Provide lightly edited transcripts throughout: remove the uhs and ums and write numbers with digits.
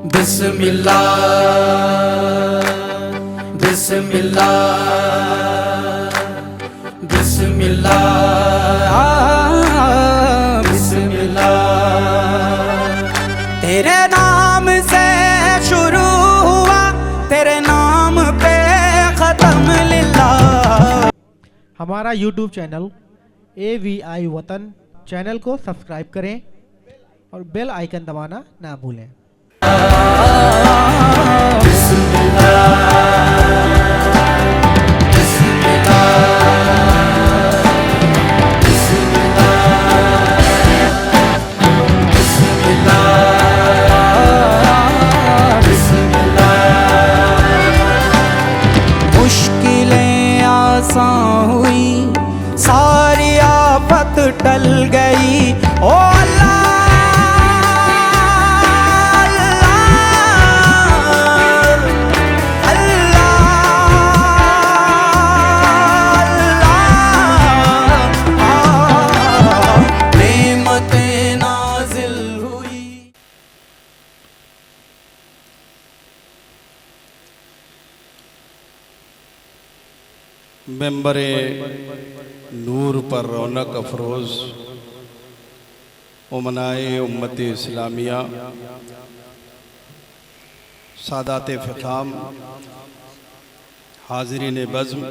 बिस्मिल्लाह बिस्मिल्लाह बिस्मिल्लाह बिस्मिल्लाह। तेरे नाम से शुरू हुआ, तेरे नाम पे खत्म लिल्लाह। हमारा YouTube चैनल AVI वतन चैनल को सब्सक्राइब करें और बेल आइकन दबाना ना भूलें। मुश्किलें आसान हुई, सारी आफत टल गई। ओ अल्लाह मेंबरे नूर पर रौनक अफरोज़ उमनाए उम्मत इस्लामिया, सादात फ़िक़ाम, हाज़रीन बज़्म,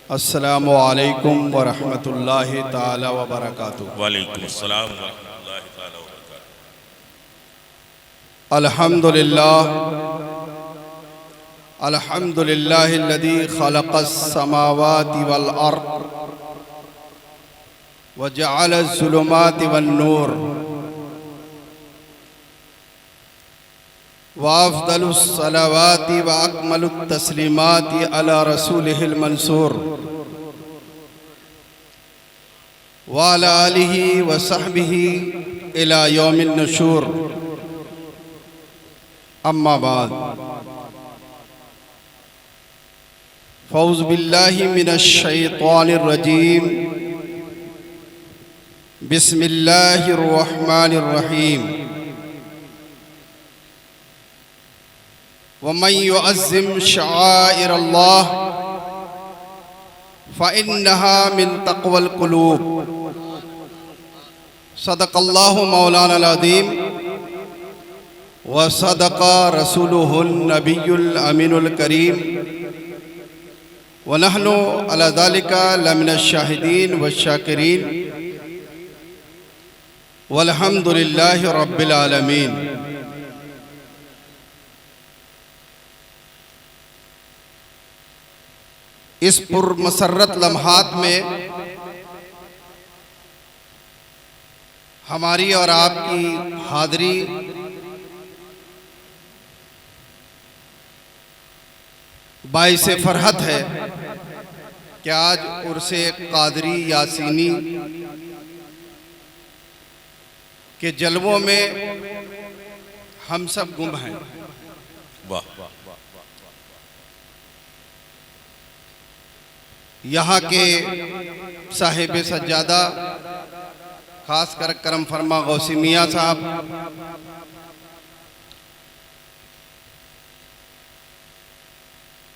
अस्सलामु अलैकुम व रहमतुल्लाहि ताला व बरकातुहू। वालेकुम अस्सलाम व रहमतुल्लाहि ताला व बरकातुहू। अल्हम्दुलिल्लाह अल्हम्दुलिल्लाहिल्लज़ी ख़लक़स समावाति वल अर्द व जअलज़ ज़ुलुमाति वन नूर व अफ़ज़लुस सलावाति व अकमलुत तस्लीमाति अला रसूलिहिल मंसूर व अला आलिहि व सहबिहि इला यौमिन नुशूर। अम्मा बाद, फ़ौज़ बिल्लाहि मिनश शैतानिर रजीम, बिस्मिल्लाहिर रहमानिर रहीम। वमन युअज़्ज़िम शआइरल्लाह फ़इन्नहा मिन तक़वल क़ुलूब। सदक़ल्लाहु मौलाना अज़ीम व सदक़ रसूलुहुन नबियुल अमीनुल करीम व नहनु अला ज़ालिका लमिनश शाहिदीन व शाकिरीन वल्हम्दुलिल्लाहि रब्बिल आलमीन। इस पुरमसरत लम्हात में हमारी और आपकी हाज़री बाइसे फरहत है कि आज उर्से क़ादरी यासीनी के जलवों में हम सब गुम हैं। वाह। यहाँ के साहिब सज्जादा खास कर करम फरमा गौसी मियाँ साहब,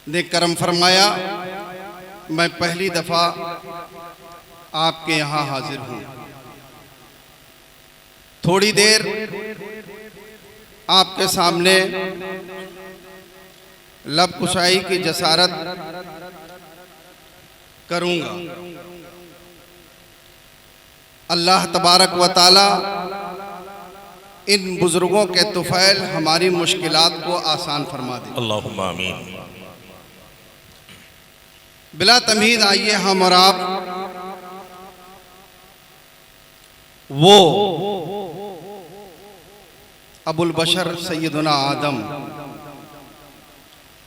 ने करम फरमाया मैं पहली दफ़ा आपके यहाँ हाजिर हूँ। थोड़ी देर आपके सामने लब कुशाई की जसारत करूँगा। अल्लाह तबारक व ताला इन बुज़ुर्गों के तुफ़ैल हमारी मुश्किलात को आसान फरमा दे। अल्लाहुम्मा आमीन। बिला तमीज़ आइए हम और आप वो अबुल बशर सैयदुना आदम,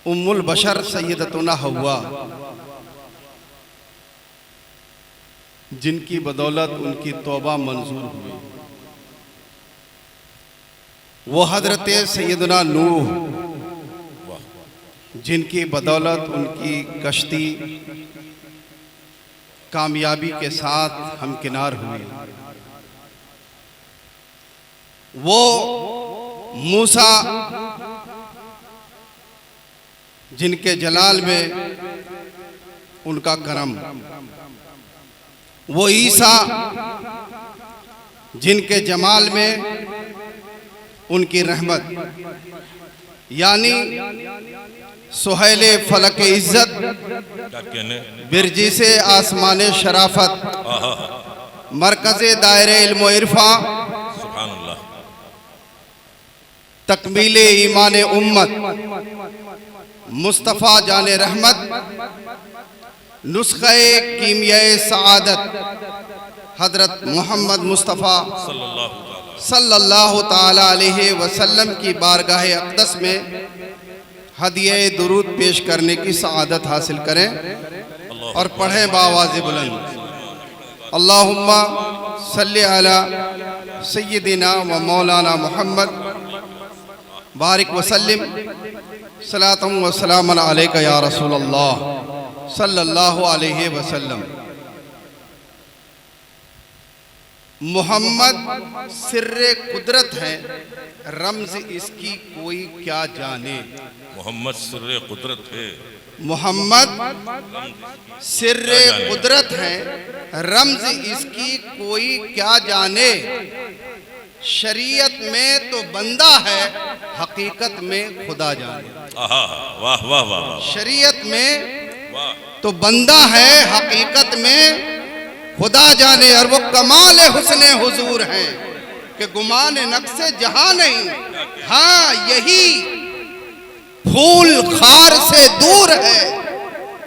उम्मुल बशर सैयदतुना हव्वा, जिनकी बदौलत उनकी तौबा मंजूर हुई, वो हज़रत सैयदुना नूह, जिनकी बदौलत उनकी कश्ती कामयाबी के साथ हमकिनार हुई, वो मूसा जिनके जलाल में उनका करम, वो ईसा जिनके जमाल में उनकी रहमत, यानी सुहेले फलक इज्जत, क्या कहने बिरजी से आसमाने शराफत, मरकज़े दायरे इल्म इरफा, सुभान अल्लाह। तकमीले ईमान उम्मत, मुस्तफ़ा जाने रहमत, नुस्खे कीमियाए सआदत, हजरत मोहम्मद मुस्तफ़ा सल्लल्लाहु ताला अलैहि वसल्लम की बारगाह अक़दस में हदिये दुरूद पेश करने की सआदत हासिल करें और पढ़ें बावाज़े बुलंद, अल्लाहुम्मा सल्ली अला सय्यदिना व मौलाना मुहम्मद बारिक वसल्लिम सलातम व सलामन अलैका या रसूलल्लाह सल्लल्लाहु अलैहि वसल्लम। मोहम्मद सिर्रे कुदरत है, रमज इसकी कोई क्या जाने। मोहम्मद सिर्रे कुदरत है, मोहम्मद सिर्रे कुदरत है, रमज इसकी कोई क्या जाने। शरीयत में तो बंदा है, हकीकत में खुदा जाने। आहा, वाह वाह वाह, शरीयत में वाह, तो बंदा है, हकीकत में खुदा जाने। और वो कमाल हुस्ने हुजूर हैं कि गुमान नक्शे जहां नहीं। हाँ, यही फूल खार से दूर है,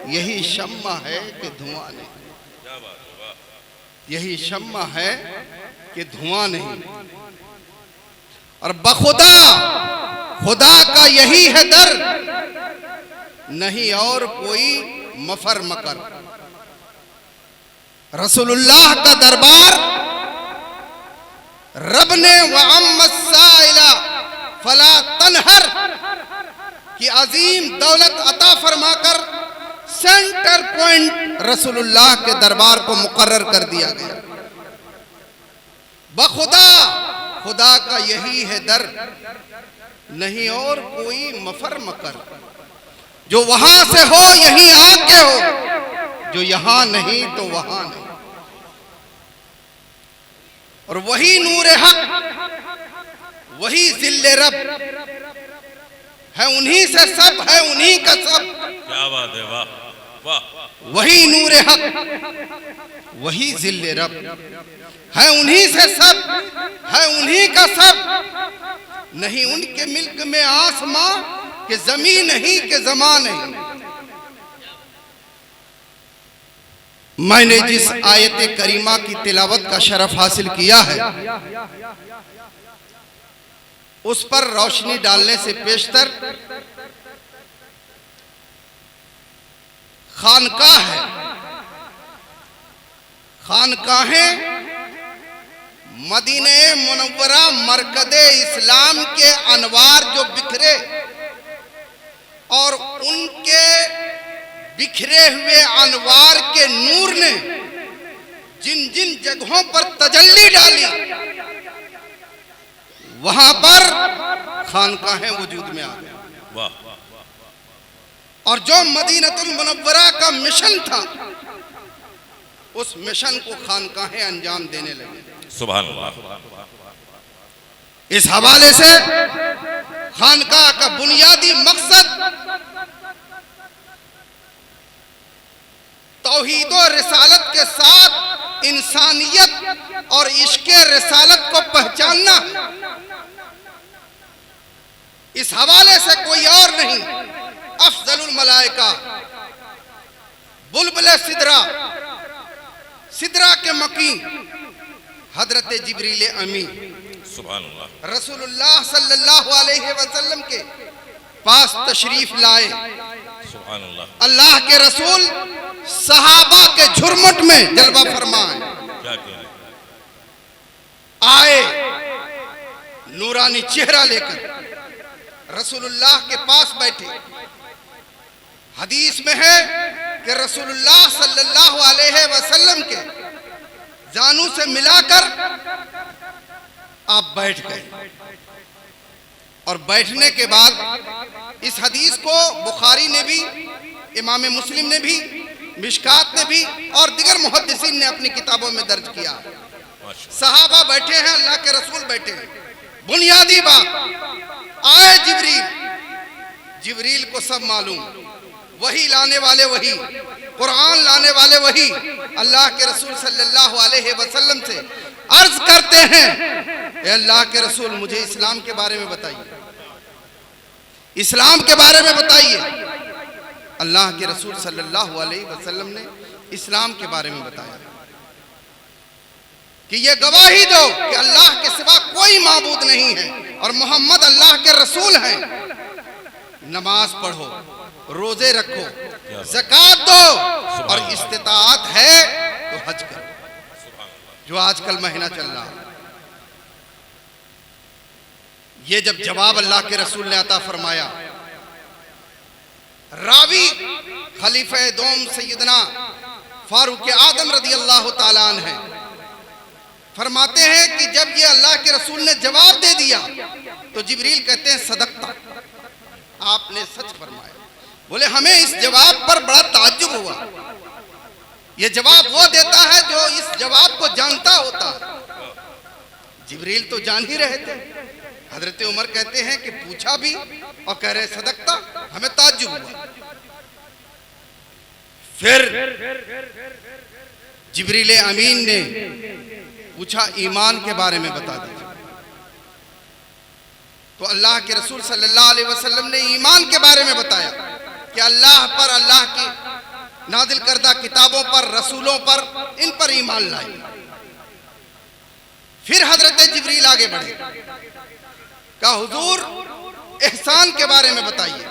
यही शम्मा है कि धुआं नहीं। यही शम्मा है कि धुआं नहीं। और बखुदा खुदा का यही है दर, नहीं और कोई मफर मकर। रसूलुल्लाह का दरबार रब ने वअम्मस्साइला फला तनहर की अजीम दौलत अता फरमाकर सेंटर पॉइंट रसूलुल्लाह के दरबार को मुकर्रर कर दिया गया। बखुदा खुदा का यही है दर, नहीं और कोई मफर मकर। जो वहां से हो यहीं आके हो, जो यहां नहीं तो वहां नहीं। और वही नूर हक, वही जिल्ले रब है, उन्हीं से सब है, उन्हीं का सब। क्या बात है, वाह वाह, वही नूर हक, वही जिल्ले रब है, उन्हीं से सब है, उन्हीं का सब। नहीं उनके मिल्क में आसमां के जमीन नहीं के ज़मान नहीं। मैंने जिस आयत करीमा की तिलावत का शरफ हासिल किया है, उस पर रोशनी डालने से पेशतर खानकाह है। खानकाहें मदीने मुनव्वरा मरकज़े इस्लाम के अनवार जो बिखरे और उनके बिखरे हुए अनवार के नूर ने जिन जिन जगहों पर तजल्ली डाली, वहां पर खानकाहें वजूद में आ गई। वाह, और जो मदीनतुल मुनव्वरा का मिशन था, उस मिशन को खानकाहें अंजाम देने लगे। सुभान अल्लाह। इस हवाले से खानकाह का बुनियादी मकसद तौहीद और रिसालत के साथ इंसानियत और इश्क़े रिसालत को पहचानना। इस हवाले से कोई और नहीं, अफजलुल मलाइका, बुलबुल सिदरा, सिदरा के मकी हजरत जिब्रील अमी सुभान अल्लाह। रसूलुल्लाह सल्लल्लाहु अलैहि वसल्लम के पास तशरीफ लाए। सुभान अल्लाह। अल्लाह के रसूल सहाबा के झुरमुट में जलवा फरमाए। क्या कहने, आए नूरानी चेहरा लेकर रसूलुल्लाह के पास बैठे। हदीस में है कि रसूलुल्लाह सल्लल्लाहु अलैहि वसल्लम के जानू से मिलाकर आप बैठ गए। और बैठने के बाद इस हदीस को बुखारी ने भी, इमाम मुस्लिम ने भी, मिशकात ने भी और दिगर मुहद्दिसीन ने अपनी किताबों में दर्ज किया। सहाबा बैठे हैं, अल्लाह के रसूल बैठे हैं। बुनियादी बात, आए जिब्रील को सब मालूम, वही लाने वाले वही, कुरान लाने वाले वही, अल्लाह के रसूल सल्लल्लाहु अलैहि वसल्लम से अर्ज करते हैं, ए अल्लाह के रसूल मुझे इस्लाम के बारे में बताइए, इस्लाम के बारे में बताइए। अल्लाह के रसूल सल्लल्लाहु अलैहि वसल्लम ने इस्लाम के बारे में बताया कि ये गवाही दो कि अल्लाह के सिवा कोई माबूद नहीं है और मोहम्मद अल्लाह के रसूल हैं। नमाज पढ़ो, रोजे रखो, ज़कात दो और इस्तिताअत है तो हज करो, जो आजकल महीना चल रहा है। ये जब जवाब अल्लाह के रसूल ने अता फरमाया, रावी खलीफा दोम सैयदना फारूक आदम रदी अल्लाह ताला अन्हु हैं, फरमाते हैं कि जब ये अल्लाह के रसूल ने जवाब दे दिया तो जिब्रील कहते हैं सदकता, आपने सच फरमाया। बोले हमें इस जवाब पर बड़ा ताज्जुब हुआ। ये जवाब वो देता है जो इस जवाब को जानता होता है। जिब्रील तो जान ही रहे थे। हजरत उमर कहते हैं कि पूछा भी और कह रहे सदकता, हमें ताज्जुब हुआ। फिर जिब्रील अमीन ने पूछा ईमान के बारे में बता दीजिए। तो अल्लाह के रसूल सल्लल्लाहु अलैहि वसल्लम ने ईमान के बारे में बताया कि अल्लाह पर, अल्लाह की नाजिल करदा किताबों पर, रसूलों पर, इन पर ईमान लाए। फिर हजरत जिब्रील आगे बढ़े, कहा हुजूर एहसान के बारे में बताइए।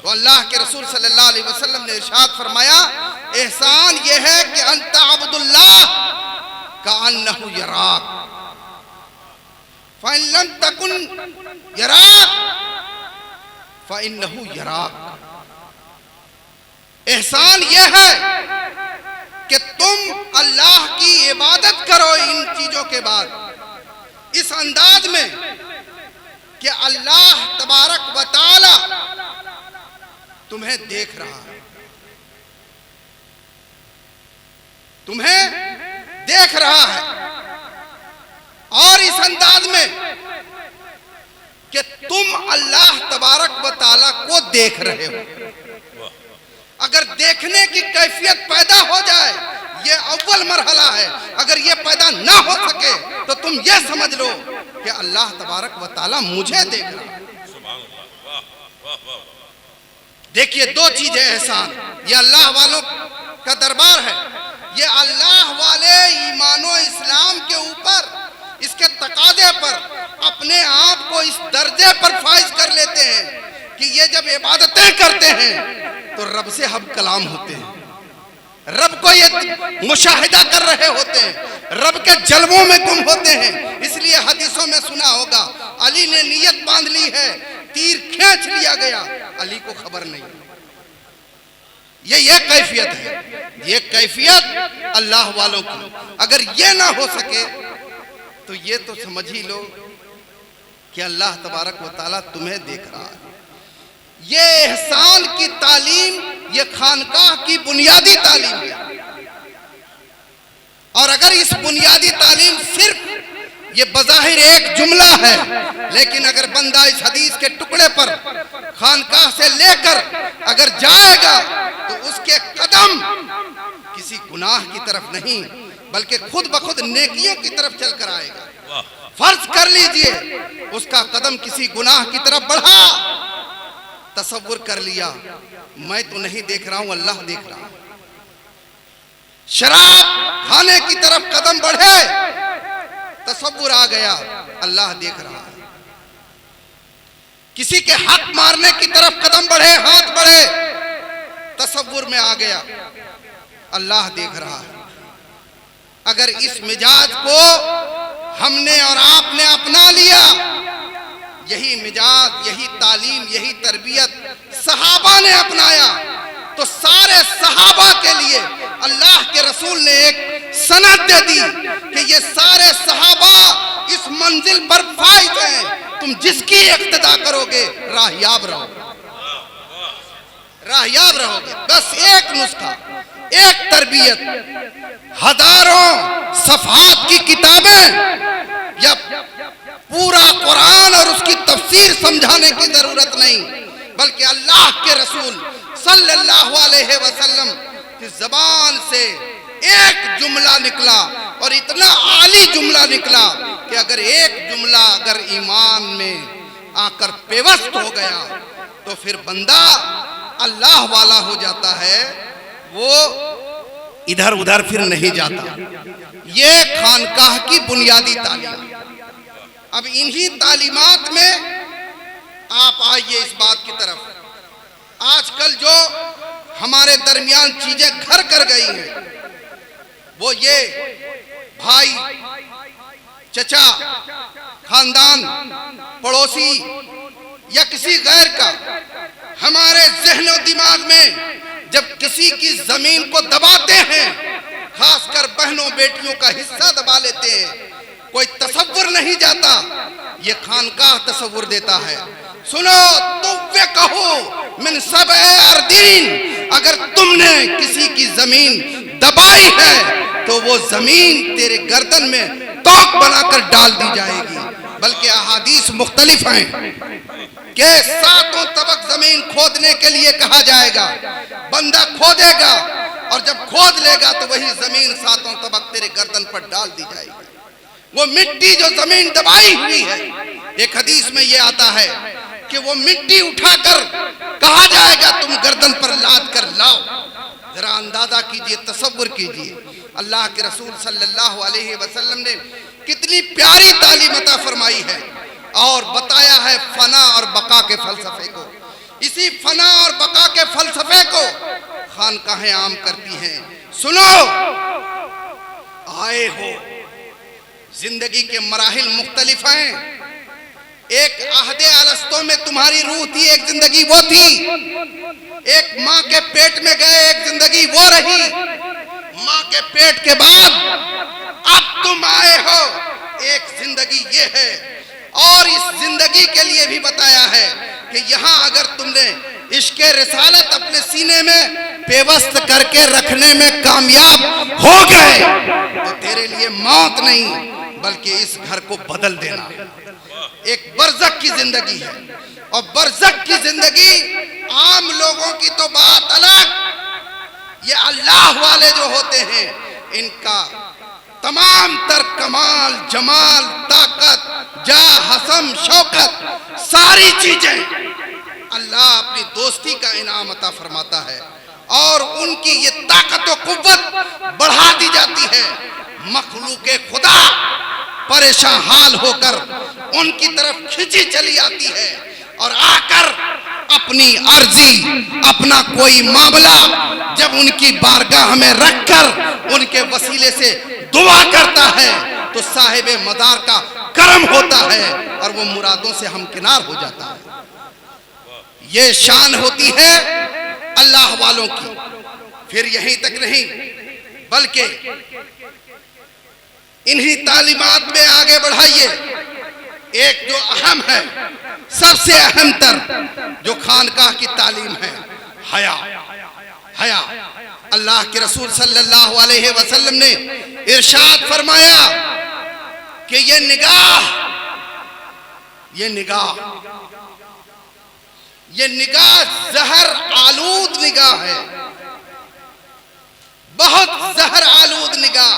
तो अल्लाह के रसूल सल्लल्लाहु अलैहि वसल्लम ने इरशाद फरमाया, एहसान यह है कि अंता अब्दुल्लाह का अन्नहु यराक फ़इन लम तकुन यराक फ़इन्नहु यराक। एहसान यह है कि तुम अल्लाह की इबादत करो इन चीजों के बाद इस अंदाज में कि अल्लाह तबारक व तआला तुम्हें देख रहा है, तुम्हें देख रहा है, और इस अंदाज में कि तुम अल्लाह तबारक व तआला को देख रहे हो। अगर देखने की कैफियत पैदा हो जाए, ये अव्वल मरहला है। अगर ये पैदा ना हो सके तो तुम ये समझ लो कि अल्लाह तबारक व तआला मुझे देख रहा है। देखिए दो चीजें एहसान, ये अल्लाह वालों का दरबार है। ये अल्लाह वाले ईमानो इस्लाम के ऊपर, इसके तकादे पर अपने आप को इस दर्जे पर फाइज कर लेते हैं कि ये जब इबादतें करते हैं तो रब से हम कलाम होते हैं, रब को ये मुशाहिदा कर रहे होते हैं, रब के जलवों में गुम होते हैं। इसलिए हदीसों में सुना होगा, अली ने नियत बांध ली है, तीर खींच लिया गया, अली को खबर नहीं। ये कैफियत है, ये कैफियत अल्लाह वालों की। अगर ये ना हो सके तो ये तो समझ ही लो कि अल्लाह तबारक व तआला तुम्हें देख रहा है। ये एहसान की तालीम, ये खानकाह की बुनियादी तालीम है। और अगर इस बुनियादी तालीम सिर्फ ये बज़ाहिर एक जुमला है, लेकिन अगर बंदा इस हदीस के टुकड़े पर खानकाह से लेकर अगर जाएगा तो उसके कदम किसी गुनाह की तरफ नहीं बल्कि खुद ब खुद नेकियों की तरफ चलकर आएगा। फर्ज कर लीजिए उसका कदम किसी गुनाह की तरफ बढ़ा, तसव्वुर कर लिया मैं तो नहीं देख रहा हूं, अल्लाह देख रहा है। शराब खाने की तरफ कदम बढ़े, तसव्वुर आ गया अल्लाह देख रहा है। किसी के हक मारने की तरफ कदम बढ़े, हाथ बढ़े, तसव्वुर में आ गया अल्लाह देख रहा है। अगर इस मिजाज को हमने और आपने अपना लिया, यही मिजाज, यही तालीम, यही तरबियत सहाबा ने अपनाया, तो सारे सहाबा के लिए अल्लाह के रसूल ने एक सनद दे दी कि ये सारे सहाबा इस मंजिल पर फाइज हैं जिसकी इक्तदा करोगे राहयाब रहोगे, राहयाब रहोगे। बस एक नुस्खा, एक तरबियत, हजारों सफहात की किताबें या पूरा कुरान और उसकी तफसीर समझाने की जरूरत नहीं, बल्कि अल्लाह के रसूल सल्लल्लाहु अलैहि वसल्लम की जबान से एक जुमला निकला और इतना आली जुमला निकला कि अगर एक जुमला अगर ईमान में आकर पेवस्त हो गया तो फिर बंदा अल्लाह वाला हो जाता है, वो इधर उधर फिर नहीं जाता। ये खानकाह की बुनियादी तालीम। अब इन्हीं तालीमात में आप आइए इस बात की तरफ। आजकल जो हमारे दरमियान चीजें घर कर गई हैं वो ये भाई, चचा, खानदान, पड़ोसी या किसी गैर का हमारे ज़हन और दिमाग में जब किसी की जमीन को दबाते हैं, खासकर बहनों बेटियों का हिस्सा दबा लेते हैं, कोई तसव्वुर नहीं जाता, ये खानकाह तसव्वुर देता है। सुनो, तुव्वे कहो मिन सबए अर्दीन, अगर तुमने किसी की जमीन दबाई है तो वो जमीन तेरे गर्दन में तोक बनाकर डाल दी जाएगी। बल्कि अहादीस मुख्तलिफ हैं कि 7 तबक जमीन खोदने के लिए कहा जाएगा, बंदा खोदेगा और जब खोद लेगा तो वही जमीन 7 तबक तेरे गर्दन पर डाल दी जाएगी। वो मिट्टी जो जमीन दबाई हुई है, एक हदीस में ये आता है कि वो मिट्टी उठाकर कहा जाएगा तुम गर्दन पर लाद कर लाओ। जरा अंदाजा कीजिए, तसव्वुर कीजिए, अल्लाह के रसूल सल्लल्लाहु अलैहि वसल्लम ने कितनी प्यारी तालीम अता फरमाई है और बताया है फना और बका के फलसफे को। इसी फना और बका के फलसफे को खानकाहें आम करती हैं। सुनो, आए हो, जिंदगी के मराहिल मुख्तलिफ हैं। एक अहदे अलस्तो में तुम्हारी रूह थी, एक जिंदगी वो थी। एक माँ के पेट में गए, एक जिंदगी वो रही। माँ के पेट के बाद अब तुम आए हो, एक जिंदगी ये है। और इस जिंदगी के लिए भी बताया है कि यहाँ अगर तुमने इश्क़े रिसालत अपने सीने में पेवस्त करके रखने में कामयाब हो गए तो तेरे लिए मौत नहीं बल्कि इस घर को बदल देना। एक बरज़ख की जिंदगी है और बरज़ख की जिंदगी आम लोगों की तो बात अलग, ये अल्लाह वाले जो होते हैं इनका तमाम तर कमाल, जमाल, ताकत, जा, हसम, शौकत, सारी चीजें अल्लाह अपनी दोस्ती का इनाम अता फरमाता है और उनकी ये ताकत और कुव्वत बढ़ा दी जाती है। मखलूके खुदा परेशान हाल होकर उनकी तरफ खिंची चली आती है और आकर अपनी अर्जी, अपना कोई मामला जब उनकी बारगाह में रखकर उनके वसीले से दुआ करता है तो साहिबे मदार का करम होता है और वो मुरादों से हमकिनार हो जाता है। ये शान होती है अल्लाह वालों की। फिर यहीं तक नहीं बल्कि इन्हीं तालीमात में आगे बढ़ाइए। एक जो अहम है, सबसे अहम तर जो खानकाह की तालीम है, हया। हया, अल्लाह के रसूल सल्लल्लाहु अलैहि वसल्लम ने इरशाद फरमाया कि ये निगाह जहर आलूद निगाह है, बहुत जहर आलूद निगाह।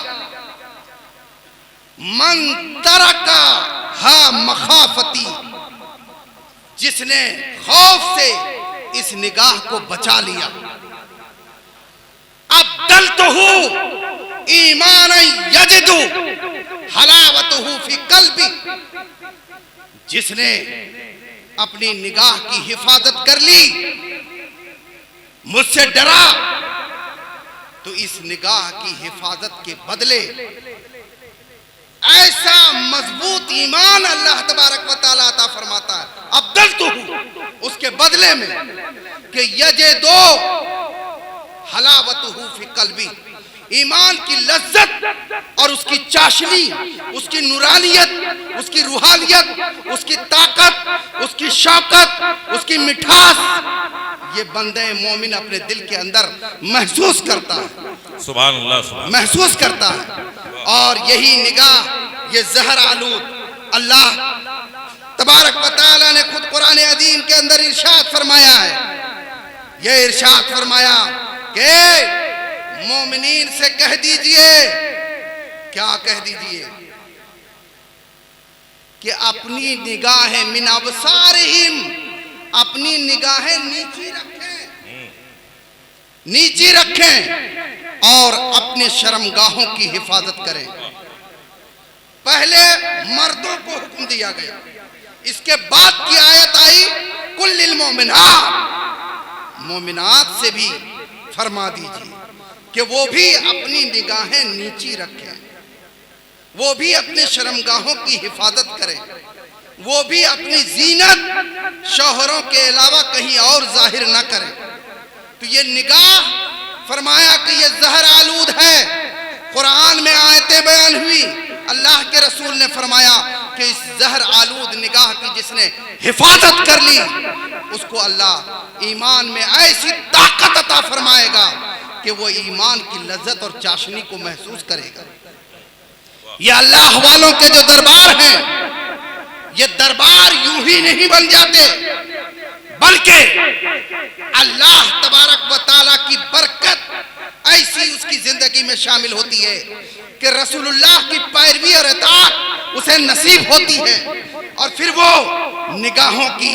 मन तरका हा मखाफती, जिसने खौफ से इस निगाह को बचा लिया, अब्दलतुहु ईमान यजिदु हलावतुहु फी कल्बी, जिसने अपनी निगाह की हिफाजत कर ली, मुझसे डरा, तो इस निगाह की हिफाजत के बदले ऐसा मजबूत ईमान अल्लाह तबारक व तआला अता फरमाता है। अब्दलतुहु, उसके बदले में कि यजिदु हलावतुहु फी कल्बी, ईमान की लज्जत और उसकी चाशनी, उसकी नूरानियत, उसकी रूहानियत, उसकी ताकत उसकी शौकत, उसकी मिठास ये बंदे मोमिन अपने दिल के अंदर महसूस करता है, सुभान अल्लाह, सुभान महसूस करता है। और यही निगाह, ये जहर आलूद अल्लाह तबारक व तआला ने खुद कुरान अदीम के अंदर इरशाद फरमाया है। ये इरशाद फरमाया कि मोमिनीन से कह दीजिए, क्या कह दीजिए, कि अपनी निगाहें मिन अबसारिहिम, अपनी निगाहें नीची रखें, नीची रखें और अपने शर्मगाहों की हिफाजत करें। पहले मर्दों को हुक्म दिया गया, इसके बाद की आयत आई कुल्लिल मोमिनात, मोमिनात से भी फरमा दीजिए कि वो भी अपनी निगाहें नीची रखें, वो भी अपने शर्मगाहों की हिफाजत करें, वो भी अपनी जीनत शौहरों के अलावा कहीं और जाहिर ना करें। तो ये निगाह फरमाया कि ये जहर आलूद है। कुरान में आयतें बयान हुई, अल्लाह के रसूल ने फरमाया कि इस जहर आलूद निगाह की जिसने हिफाजत कर ली उसको अल्लाह ईमान में ऐसी ताकत अता फरमाएगा कि वो ईमान की लज्जत और चाशनी को महसूस करेगा। ये अल्लाह वालों के जो दरबार हैं, ये दरबार यूं ही नहीं बन जाते, बल्कि अल्लाह तबारक व तआला की बरकत ऐसी उसकी जिंदगी में शामिल होती है कि रसूलुल्लाह की पैरवी और इताअत उसे नसीब होती है। और फिर वो निगाहों की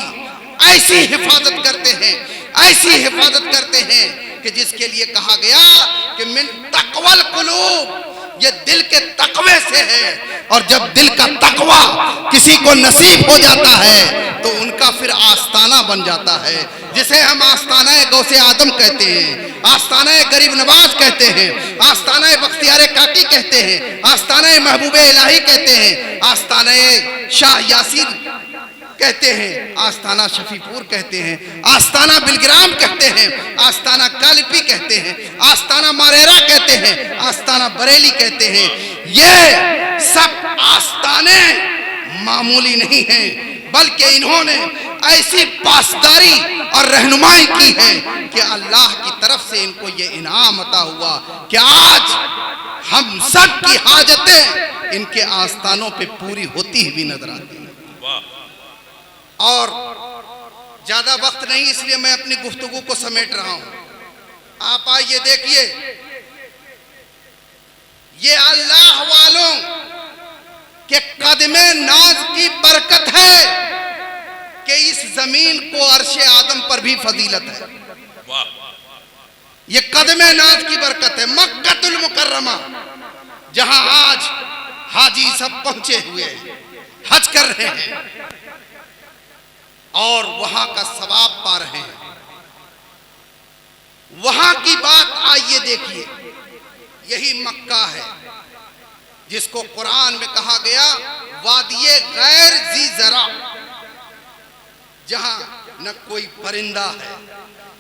ऐसी हिफाजत करते हैं, ऐसी हिफाजत करते हैं कि जिसके लिए कहा गया कि मिन तक़वल कुलूब, ये दिल के तकवे से है। और जब दिल का तकवा किसी को नसीब हो जाता है तो उनका फिर आस्ताना बन जाता है, जिसे हम आस्ताना गौसे आदम कहते हैं, आस्ताना गरीब नवाज कहते हैं, आस्ताना बख्तियार काकी कहते हैं, आस्ताना महबूबे इलाही कहते हैं, आस्ताना शाह यासीर कहते हैं, आस्ताना शफीपुर कहते हैं, आस्ताना बिलग्राम कहते हैं, आस्ताना कालिपी कहते हैं, आस्ताना मारेरा कहते हैं, आस्ताना बरेली कहते हैं। ये सब आस्ताने मामूली नहीं हैं, बल्कि इन्होंने ऐसी पासदारी और रहनुमाई की है कि अल्लाह की तरफ से इनको ये इनाम अता हुआ कि आज हम सब की हाजतें इनके आस्थानों पे पूरी होती हुई नजर आती है। और ज्यादा वक्त नहीं, इसलिए मैं अपनी गुफ्तगू को समेट रहा हूं। आप आइए देखिए, ये अल्लाह वालों के कदमे नाज की बरकत है कि इस जमीन को अर्शे आदम पर भी फजीलत है। ये कदमे नाज की बरकत है। मक्कतुल मुकर्रमा, जहां आज हाजी सब पहुंचे हुए हैं, हज कर रहे हैं और वहां का सवाब पा रहे हैं, वहां की बात आइए देखिए। यही मक्का है जिसको कुरान में कहा गया वादिये गैर जी जरा, जहां न कोई परिंदा है,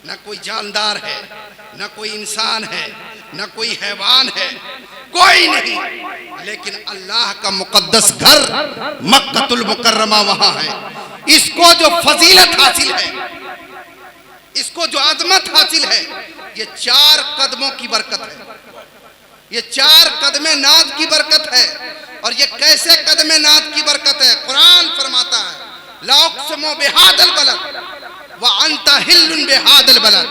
न कोई जानदार है, न कोई इंसान है, न कोई हैवान है, कोई नहीं, लेकिन अल्लाह का मुकद्दस घर मक्कतुल मुकर्रमा वहां है। इसको जो फजीलत हासिल है, इसको जो अजमत हासिल है, ये 4 कदमों की बरकत है, ये 4 कदमे नाज की बरकत है। और ये कैसे कदमे नाज की बरकत है? कुरान फरमाता है ला उक़्सिमु बिहादल बलद व अंत हिल्लुन बिहादल बलद।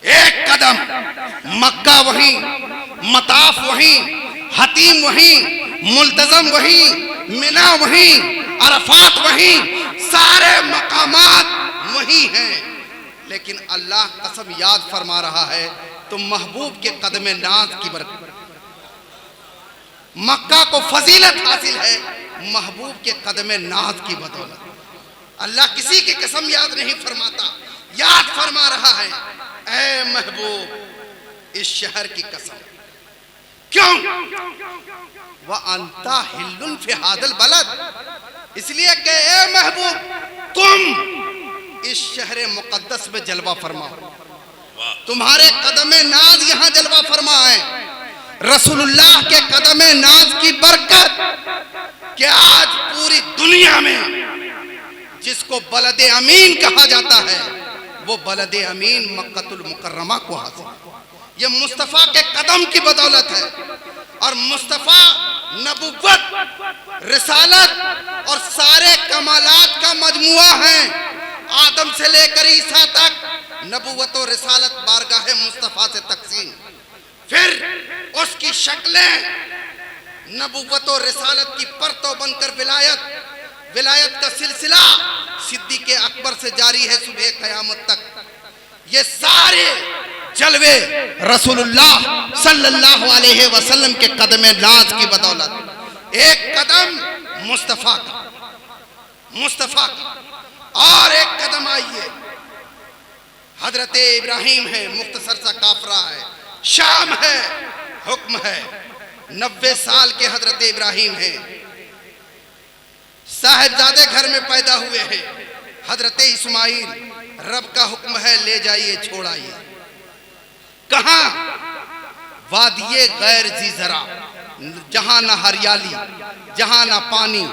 एक कदम मक्का वहीं, मताफ वहीं, हतीम वहीं, मुल्तजम वहीं, मिना वहीं, अरफात वहीं, सारे मकामात वहीं हैं। लेकिन अल्लाह कसम याद फरमा रहा है तो महबूब के कदमे नाज की बरकत, मक्का को फजीलत हासिल है महबूब के कदमे नाज की बदौलत। अल्लाह किसी की कसम याद नहीं फरमाता, याद फरमा रहा है ऐ महबूब इस शहर की कसम। क्यों? वह अंता हिल्लुन फी हादल बलद, इसलिए कि ऐ महबूब तुम इस शहर मुकद्दस में जलवा फरमाओ, तुम्हारे कदमे नाज यहां जलवा फरमा है। रसूलुल्लाह के कदमे नाज की बरकत कि आज पूरी दुनिया में जिसको बलद अमीन कहा जाता है, वो बलद अमीन मक्कतुल मुकर्रमा को हासिल। ये मुस्तफ़ा के कदम की बदौलत है। और मुस्तफ़ा नबुव्वत, रिसालत और सारे कमालात का मजमुआ है। आदम से लेकर ईसा तक नबुव्वत और रिसालत बारगाह मुस्तफ़ा से तकसीम। फिर उसकी शक्लें नबुव्वत और रिसालत की परतों बनकर विलायत, विलायत का सिलसिला सिद्दीक़ अकबर से जारी है सुबह क़यामत तक। ये सारे जलवे रसूलुल्लाह सल्लल्लाहु अलैहि वसल्लम के कदम नाज की बदौलत। एक कदम मुस्तफ़ा का और एक कदम आइए हजरत इब्राहिम है, मुख्तसर सा काफरा है, शाम है, हुक्म है। 90 साल के हजरत इब्राहिम है, साहिबजादे घर में पैदा हुए हैं। हजरत इस्माइल, रब का हुक्म है ले जाइए, छोड़ाइए। कहां? वादिये गैर जी जरा, जहां ना हरियाली, जहां ना पानी,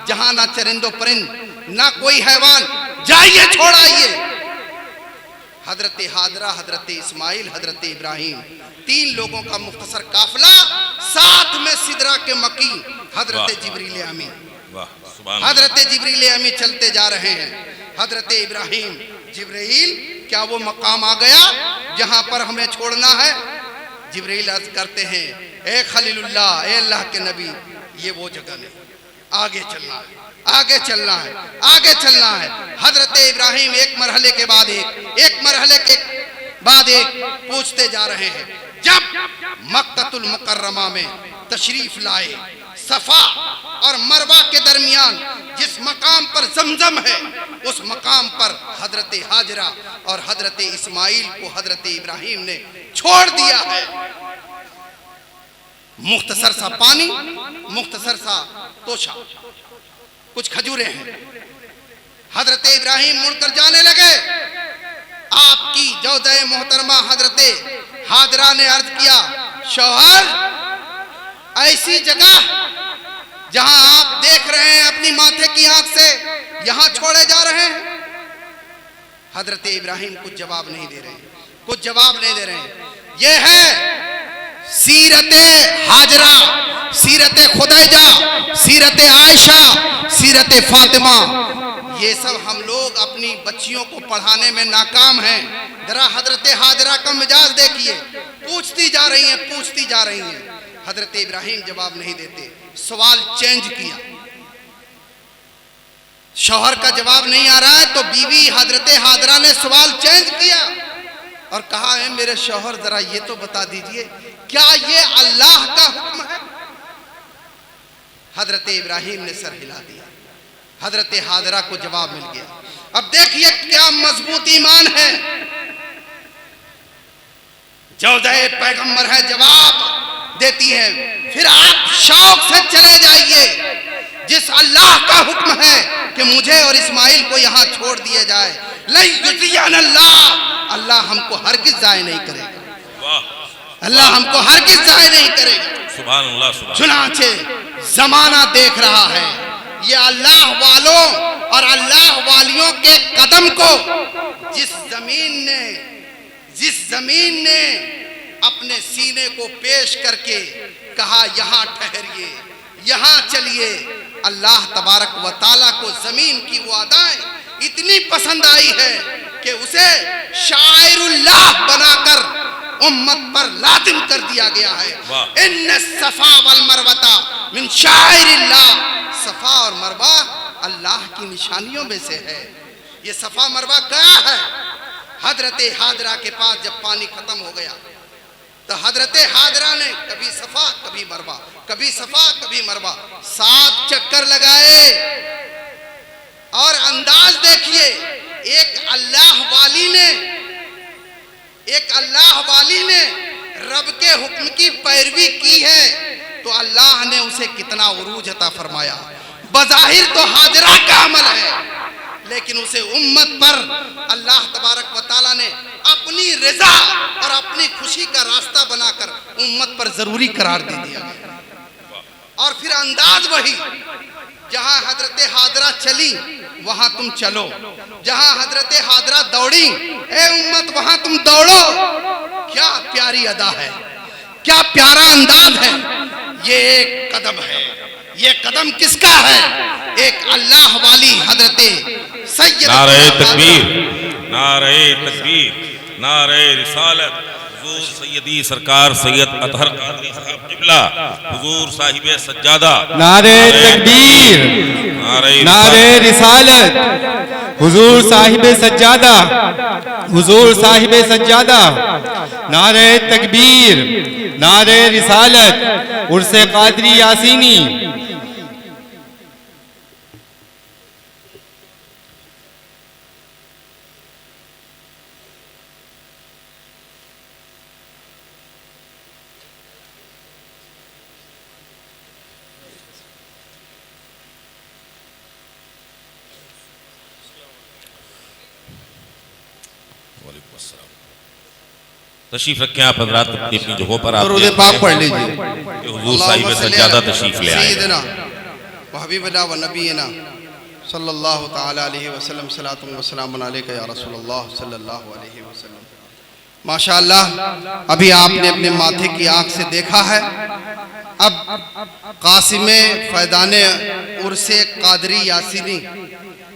जहां ना चरिंदो परिंद, ना कोई हैवान, जाइए छोड़ाइए। हजरत हाजरा, हजरत इस्माइल, हजरत इब्राहिम, 3 लोगों का मुख्तसर काफिला, साथ में सिदरा के मकी हजरत जिब्रील अमीन। हजरत जिब्रील अमीन चलते जा रहे हैं। हजरत इब्राहिम, जिब्रील क्या वो मकाम आ गया जहां पर हमें छोड़ना है? जिब्रील अर्ज करते हैं, ए खलीलुल्लाह, ए अल्लाह के नबी, ये वो जगह नहीं, आगे चलना है, आगे चलना है, आगे चलना है। हजरत इब्राहिम एक मरहले के बाद एक मरहले के बाद एक पूछते जा रहे हैं। जब मक्कतुल मुकर्रमा में तशरीफ लाए, सफा और मरवा के दरमियान जिस मकाम पर जमजम है, उस मकाम पर हजरत हाजरा और हजरत इस्माइल को हजरत इब्राहिम ने छोड़ दिया है। मुख्तसर सा पानी, मुख्तसर सा तोशा, कुछ खजूरें हैं। हजरत इब्राहिम मुड़कर जाने लगे। आपकी जौज़े मोहतरमा हजरत हाजरा ने अर्ज किया, शौहर, ऐसी जगह जहां आप देख रहे हैं अपनी माथे की आंख से, यहां छोड़े जा रहे हैं। हजरत इब्राहिम कुछ जवाब नहीं दे रहे, कुछ जवाब नहीं दे रहे हैं। यह है सीरत हाजरा, सीरत खुदैजा, सीरत आयशा, सीरत फातिमा। ये सब हम लोग अपनी बच्चियों को पढ़ाने में नाकाम हैं। जरा हजरत हाजरा का मिजाज देखिए, पूछती जा रही हैं, पूछती जा रही हैं। हजरत इब्राहिम जवाब नहीं देते। सवाल चेंज किया, शौहर का जवाब नहीं आ रहा है तो बीवी हजरत हाजरा ने सवाल चेंज किया और कहा है, मेरे शौहर जरा ये तो बता दीजिए, क्या ये अल्लाह का हुक्म है? हजरत इब्राहिम ने सर हिला दिया। हजरत हाजरा को जवाब मिल गया। अब देखिए क्या मजबूत ईमान है। जौज़े पैगंबर है, जवाब देती है। फिर आप शौक से चले जाइए, जिस अल्लाह का हुक्म है कि मुझे और इस्माइल को यहाँ छोड़ दिया जाए, अल्लाह हमको हरगिज़ ज़ाय नहीं करेगा, अल्लाह हमको हरगिज़ ज़ाय नहीं करेगा। सुभान अल्लाह, सुभान। चुनांचे जमाना देख रहा है, ये अल्लाह वालों और अल्लाह वालियों के कदम को जिस जमीन ने अपने सीने को पेश करके कहा, यहाँ ठहरिए, यहाँ चलिए, अल्लाह तबारक व ताला को जमीन की वो अदाएं इतनी पसंद आई है कि उसे शायरुल्लाह बनाकर उम्मत पर लाजिम कर दिया गया है। इन्न सफा वल मरवता मिन शायरिल्लाह, सफा और मरवा अल्लाह की निशानियों में से है। ये सफा मरवा क्या है? हजरत हाजरा के पास जब पानी खत्म हो गया तो हजरत हाजरा ने कभी सफा कभी मरवा, कभी सफा कभी मरवा 7 चक्कर लगाए। और अंदाज देखिए, एक अल्लाह वाली ने रब के हुक्म की पैरवी की है तो अल्लाह ने उसे कितना उरूज अता फरमाया। बज़ाहिर तो हाजरा का अमल है, लेकिन उसे उम्मत पर अल्लाह तबारक व ताला ने अपनी रजा और अपनी खुशी का रास्ता बनाकर उम्मत पर जरूरी करार दे दिया। और फिर अंदाज वही, जहां हजरत हाजरा चली वहां तुम चलो, जहां हजरत हादरा दौड़ी, ए उम्मत वहां तुम दौड़ो। क्या प्यारी अदा है, क्या प्यारा अंदाज है। ये एक कदम है, ये कदम किसका है? एक अल्लाह वाली हजरत सैयद नारे तकबीर, नारे तकबीर, नारे रिसालत। हुजूर सैयदी सरकार सैयद अतहर कादरी साहब क़िबला, हुजूर साहिबे सज्जादा। नारे तकबीर, नारे रिसालत, हुजूर साहिबे सज्जादा, हुजूर साहिबे सज्जादा। नारे तकबीर, नारे रिसालत, उर्से कादरी यासीनी। तशरीफ रखें आप हजरात अपनी अपनी जगहों पर। आप दरूद पाक पढ़ लीजिए। हुजूर साहिब सज्जादा तशरीफ ले आए। सय्यदना व हबीबना व नबीना सल्लल्लाहु तआला अलैहि वसल्लम, सलातु व सलामुन अलैका या रसूलल्लाह सल्लल्लाहु अलैहि वसल्लम। माशाअल्लाह, अभी आपने अपने माथे की आंख से देखा है। अब कासिमे फैदाने उर्से कादरी यासीनी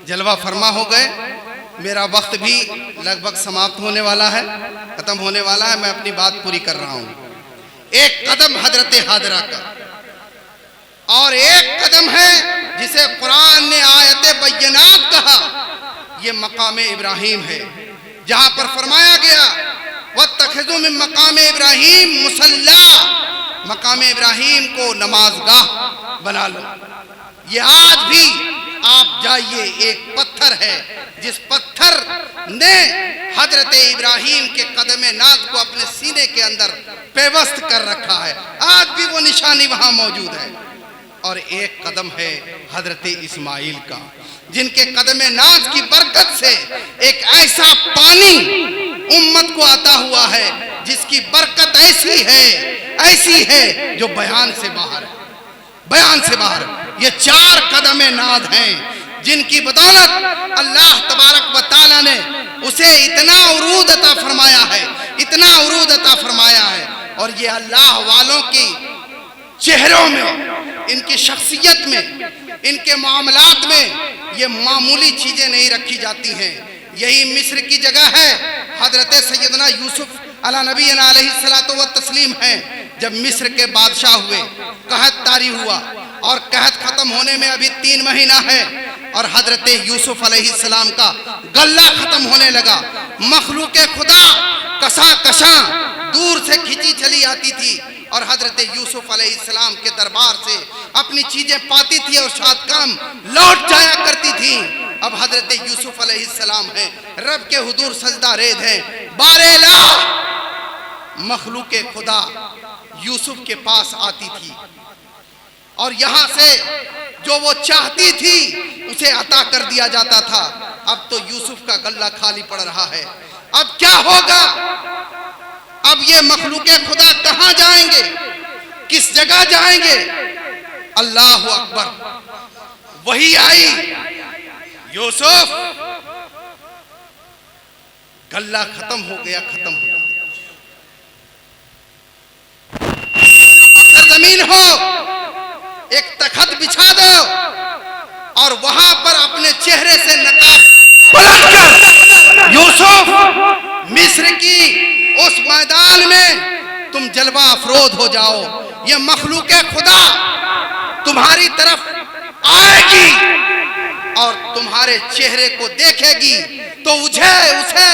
जलवा फरमा हो गए। मेरा वक्त भी लगभग समाप्त होने वाला है, खत्म होने वाला है। मैं अपनी बात पूरी कर रहा हूं। एक कदम हजरत हादरा का, और एक कदम है जिसे कुरान ने आयत बय्यनात कहा, ये मकाम इब्राहिम है, जहां पर फरमाया गया वत्तखिज़ू मिन मकाम इब्राहिम मुसल्ला, मकाम इब्राहिम को नमाजगाह बना लो। ये आज भी आप जाइए, एक पत्थर है जिस पत्थर ने हजरत इब्राहिम के कदम नाज को अपने सीने के अंदर पेवस्त कर रखा है। आज भी वो निशानी वहां मौजूद है। और एक कदम है हजरत इस्माइल का, जिनके कदम नाज की बरकत से एक ऐसा पानी उम्मत को आता हुआ है जिसकी बरकत ऐसी है जो बयान से बाहर है, बयान से बाहर। ये 4 कदम नाद हैं जिनकी बदौलत अल्लाह तबारक व तआला ने उसे इतना उरूद अता फरमाया है, इतना उरूद अता फरमाया है। और ये अल्लाह वालों की चेहरों में, इनकी शख्सियत में, इनके मामलात में ये मामूली चीजें नहीं रखी जाती हैं। यही मिस्र की जगह है, हजरत सैयदना यूसुफ अला नबी अलैहिस्सलातु व तस्लीम है। जब मिस्र के बादशाह हुए, कहत तारी हुआ, और कहत खत्म होने में अभी 3 महीना है, और हजरत यूसुफ अलैहिस्सलाम का गल्ला खत्म होने लगा। मखलूक खुदा कसा कशा दूर से खिंची चली आती थी और हजरत यूसुफ अलैहिस्सलाम के दरबार से अपनी चीजें पाती थी और शाद काम लौट जाया करती थी। अब हजरत यूसुफ अलैहिस्सलाम हैं, रब के हुजूर सजदा रेद हैं। बारेला मखलूक खुदा यूसुफ के पास आती थी और यहां से जो वो चाहती थी उसे अता कर दिया जाता था। अब तो यूसुफ का गल्ला खाली पड़ रहा है। अब क्या होगा? अब ये मखलूके खुदा कहां जाएंगे, किस जगह जाएंगे? अल्लाह अकबर। वही आई, यूसुफ गल्ला खत्म हो गया, खत्म हो गया। सरजमीन हो, एक तखत बिछा दो और वहां पर अपने चेहरे से नकाब पलट कर यूसुफ मिस्र की उस मैदान में तुम जलवा अफरोज हो जाओ। ये मखलूके खुदा तुम्हारी तरफ आएगी और तुम्हारे चेहरे को देखेगी तो उसे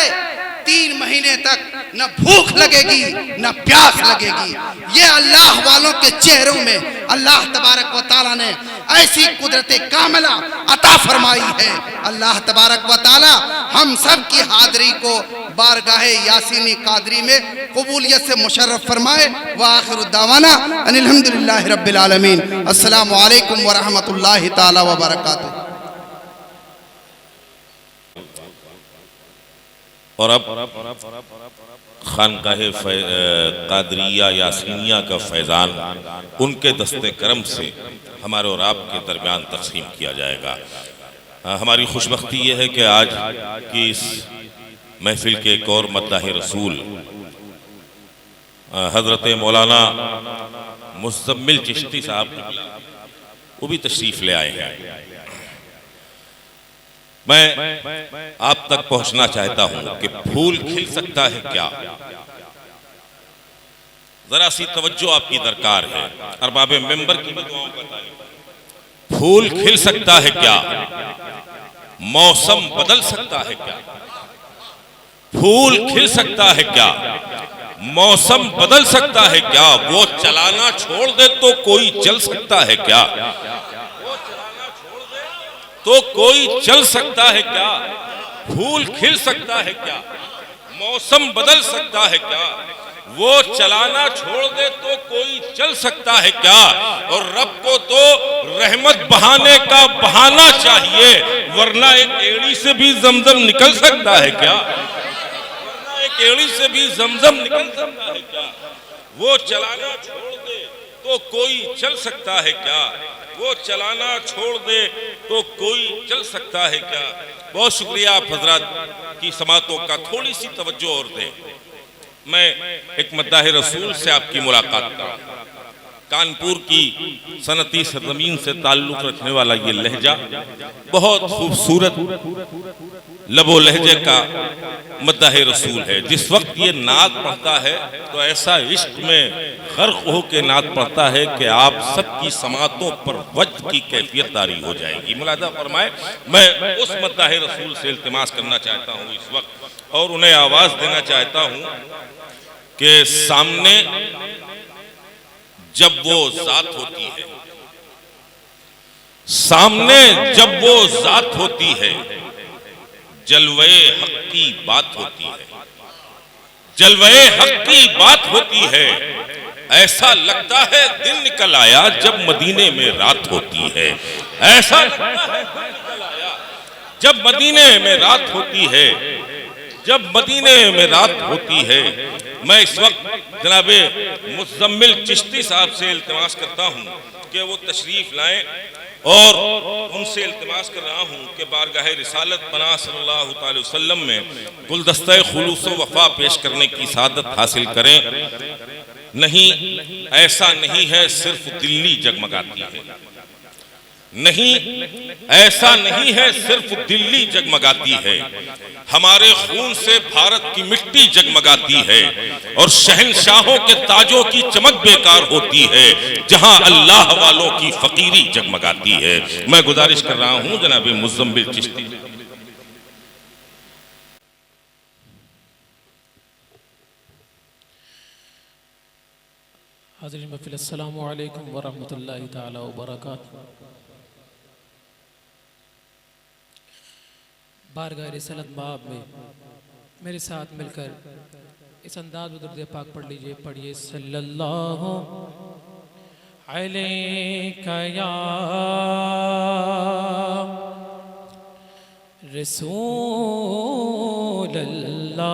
3 महीने तक न भूख लगेगी न प्यास लगेगी। ये अल्लाह वालों के चेहरों में अल्लाह तबारक व तआला ने ऐसी कुदरत कामिला अता फरमाई है। अल्लाह तबारक व तआला हम सब की हाज़िरी को बारगाहे यासीनी कादरी में कबूलियत से मुशर्रफ फरमाए। व आखिरु दावाना अनिल हम्दुलिल्लाहि रब्बिल आलमीन। अस्सलामु अलैकुम व रहमतुल्लाहि तआला व बरकातुहू। और अब खानकाहे कादरिया यासीनिया का फैज़ान उनके दस्ते करम से हमारे और आपके दरमियान तक़सीम किया जाएगा। हमारी खुशबख्ती ये है कि आज की इस महफिल के एक और मद्दाह रसूल हज़रत मौलाना मुज़म्मिल चिश्ती साहब वो भी तशरीफ़ ले आए हैं। मैं आप तक पहुंचना चाहता हूं कि फूल खिल सकता है क्या, जरा सी तवज्जो आपकी दरकार है। अरबाब मेंबर की भी दुआओं का तालिब। फूल खिल सकता है क्या, मौसम बदल सकता है क्या, फूल खिल सकता है क्या, मौसम बदल सकता है क्या, वो चलाना छोड़ दे तो कोई चल सकता है क्या, वो चलाना छोड़ दे तो कोई चल सकता है क्या, फूल खिल सकता है क्या, मौसम बदल सकता है क्या, वो चलाना छोड़ दे तो कोई चल सकता है क्या। और रब को तो रहमत बहाने का बहाना चाहिए, वरना एक एड़ी से भी जमजम निकल सकता है क्या, वरना एक एड़ी से भी जमजम निकल सकता है क्या। वो चलाना छोड़ दे तो कोई चल सकता है क्या, वो चलाना छोड़ दे तो कोई चल सकता है क्या। बहुत शुक्रिया आप हजरात की समातों का, थोड़ी सी तवज्जो और दें। मैं एक मद्दाह रसूल से आपकी मुलाकात करा। कानपुर की सनती सरजमीन से ताल्लुक रखने वाला ये लहजा बहुत खूबसूरत लबो लहजे का मद्दाह रसूल है। जिस वक्त ये नात पढ़ता है तो ऐसा इश्क में गर्क हो के नात पढ़ता है कि आप सबकी समातों पर वज्द की कैफियत तारी हो जाएगी। मुलादा फरमाए। मैं उस मद्दाह रसूल से इल्तिमास करना चाहता हूँ इस वक्त, और उन्हें आवाज देना चाहता हूँ कि सामने जब वो जात होती है, सामने जब वो जात होती है, जलवे हक की बात होती है, जलवे हक की बात होती है। ऐसा लगता है दिन निकल आया जब मदीने में रात होती है, ऐसा लगता है दिन निकल आया जब मदीने में रात होती है, जब मदीने में रात होती है। मैं इस वक्त जनाबे मुज़म्मिल चिश्ती साहब से इल्तिमास करता हूँ कि वो तशरीफ लाएं, और उनसे इल्तिमास कर रहा हूँ कि बारगाह रिसालत पनाह सल्लल्लाहु अलैहि वसल्लम में गुलदस्ते खुलूस व वफा पेश करने की सादत हासिल करें। नहीं, ऐसा नहीं है सिर्फ दिल्ली जगमगाती है, नहीं ऐसा नहीं है सिर्फ दिल्ली जगमगाती है, हमारे खून से भारत की मिट्टी जगमगाती है, और शहंशाहों के ताजों की चमक बेकार होती है जहां अल्लाह वालों की फकीरी जगमगाती है। मैं गुजारिश कर रहा हूं जनाब मुज़म्मिल चिश्ती। हाज़रीन महफ़िल, अस्सलामु अलैकुम व रहमतुल्लाहि तआला व बरकातहू। बारगाह रिसालत बाब में मेरे साथ मिलकर इस अंदाज में दुरूद पाक पढ़ लीजिए। पढ़िए सल्लल्लाहु अलैका या रसूल अल्लाह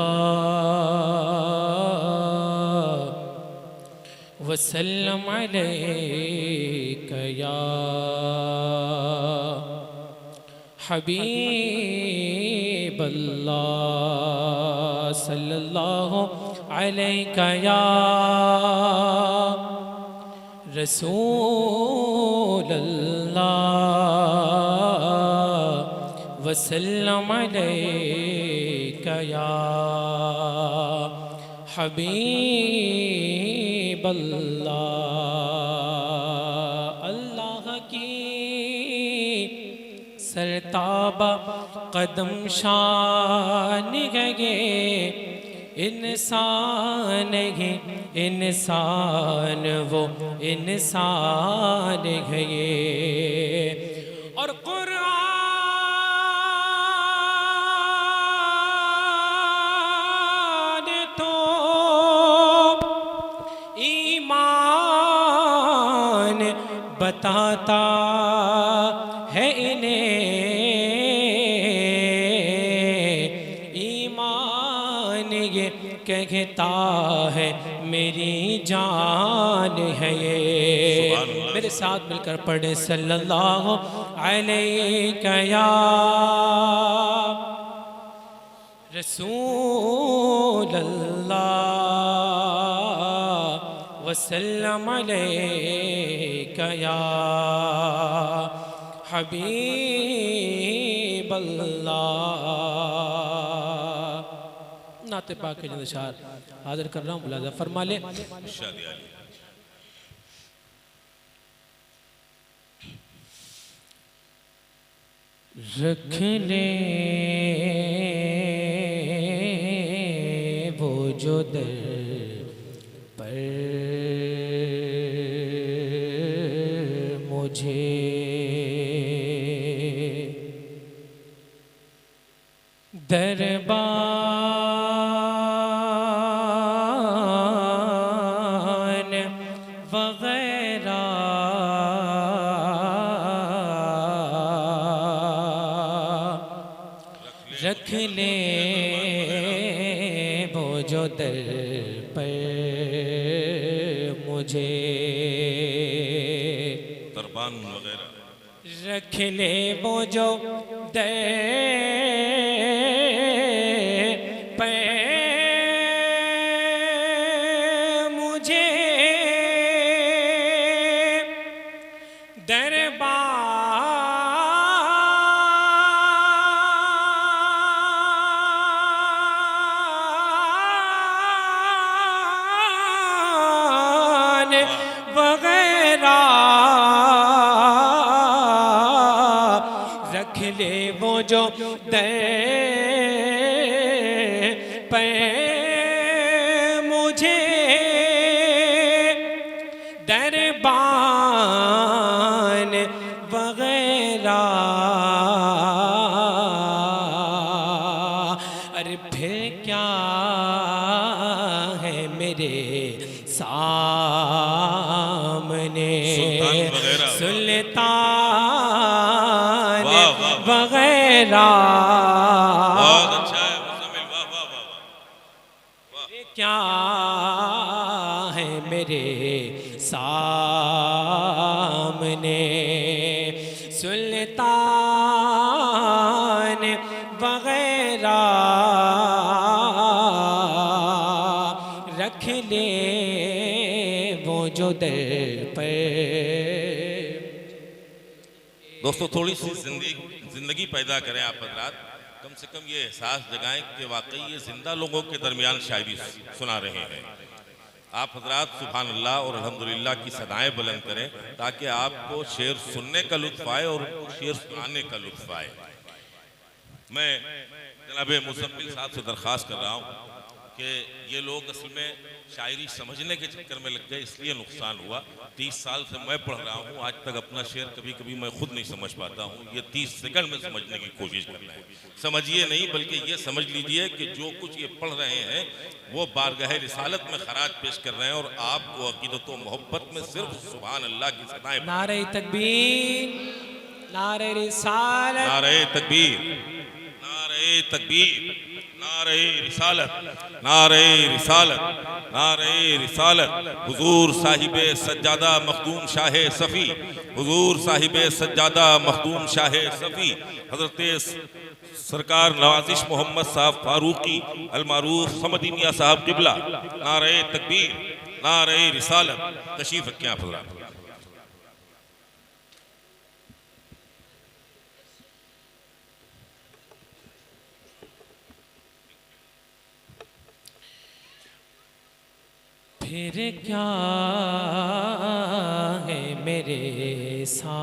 वसल्लम अलैका या हबीब अल्लाह सल्लल्लाहु अलैका या रसूल अल्लाह वसल्लम अलैका या हबीब अल्लाह। अल्लाह की सरताबा कदम शान है, इंसान है इंसान, वो इंसान है ये। और कुरान तो ईमान बताता है इन्हें, ईमान ये कहता है मेरी जान है ये। मेरे साथ मिलकर पढ़े सल्लल्लाहु अलैहि या रसूल अल्लाह वसल्लम अलैका या हबीब अल्लाह। नाते पाक के निशार हाजिर कर रहा हूँ, मुलाजा फरमा ले। इरशाद आली। रख ले वो जो दर पर मुझे दरबान वगैरह रख ले वो जो दर पर मुझे दरबान वगैरह रख ले वो जो दर पे मुझे दरबान वगैरह रख ले वो जो दर पे मुझे दरबान वगैरह। अरे फिर क्या है मेरे सामने सुल्तान वगैरह। सुल्तान वाह, वाह, वाह। वगैरह। बहुत अच्छा है मुज़म्मिल, वाह वाह वाह वाह। क्या है मेरे सामने सुल्तान वगैरह रख ले वो जो दर पे। दोस्तों थोड़ी सी जिंदगी पैदा करें आप हजरात, कम से कम ये एहसास जगाएं कि वाकई ये जिंदा लोगों के दरमियान शायरी सुना रहे हैं। आप हजरात सुभान अल्लाह और अल्हम्दुलिल्लाह की सदाएं बुलंद करें ताकि आपको शेर सुनने का लुत्फ आए और उनको शेर सुनाने का लुत्फ आए। मैं जनाब मुज़म्मिल साहब से दरख्वास्त कर रहा हूँ कि ये लोग असल में शायरी समझने के चक्कर में लग गए, इसलिए नुकसान हुआ। 30 साल से मैं पढ़ रहा हूँ, आज तक अपना शेर कभी कभी मैं खुद नहीं समझ पाता हूँ। ये 30 सेकंड में समझने की कोशिश करना है। समझिए नहीं बल्कि ये समझ लीजिए कि जो कुछ ये पढ़ रहे हैं वो बारगाह रिसालत में खराज पेश कर रहे हैं और आपको अकीदत व मोहब्बत में सिर्फ सुभान अल्लाह की सदाएं। नारे तकबीर, नारे रिसालत, नारे तकबीर, नारे तकबीर, नारे रिसालत, नारे रिसालत, नारे रिसालत। हुजूर साहिबे सज्जादा मखदूम शाह सफ़ी, हुजूर साहिबे सज्जादा मखदूम शाह सफ़ी हज़रत सरकार नवाजिश मोहम्मद साहब फारूकी अलमारूफ समदी मियां साहब किबला। नारे तकबीर, नारे रिसालत। तशरीफ रखें आप हज़रात। फिर क्या है मेरे सामने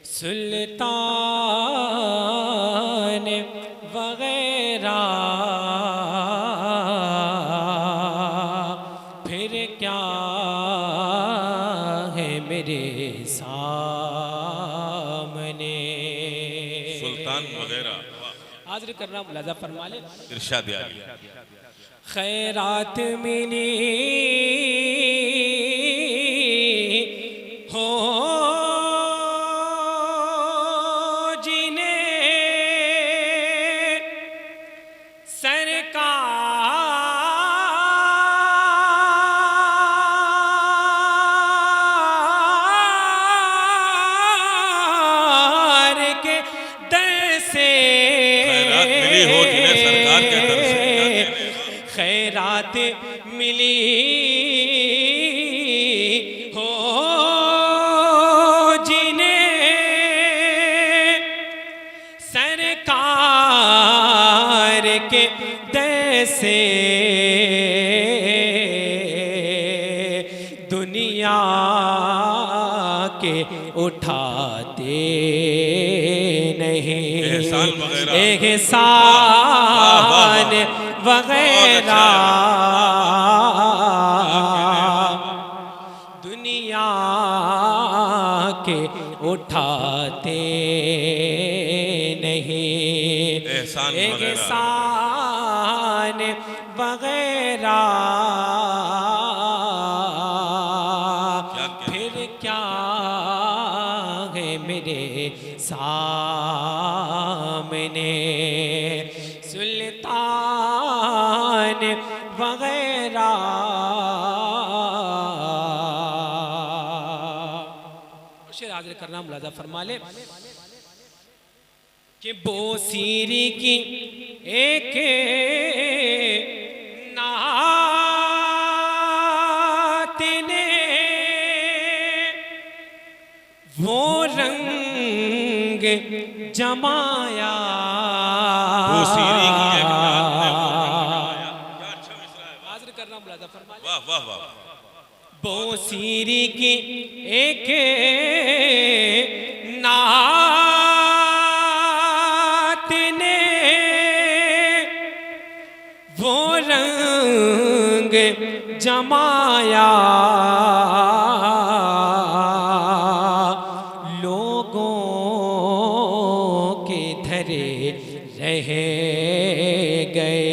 सुल्तान वगैरह। फिर क्या है मेरे सामने सुल्तान वगैरह। हाजिर कर रहा हूँ, मुलाजा फरमा ले। इरशाद आली। खैरात मिली हो जिन्हें सरकार मिली हो जिन्हें सरकार के जैसे दुनिया के उठाते नहीं, एहसान वगैरह दुनिया के उठाते नहीं, एहसान वगैरह फिर क्या है मेरे सामने सुल्तान वगैरह। शेर हाजिर करना मुलाजा फरमा ले कि बोसीरी की एक नात ने वो रंग जमाया, हाजिर करना मुलाजा फरमा ले। वाह वाह वाह। बोसीरी की एक नात ने वो रंग जमाया, लोगों के धरे रह गए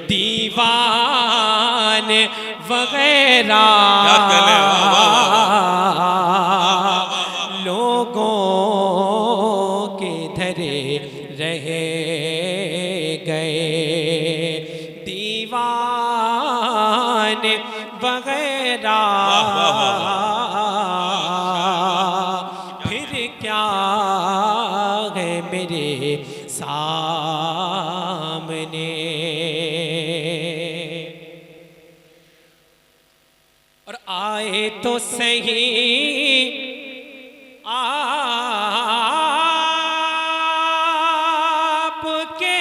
दीवान वगैरह, लोगों के धरे रह गए दीवान वगैरह। फिर क्या है मेरे सामने, और आए तो सही आपके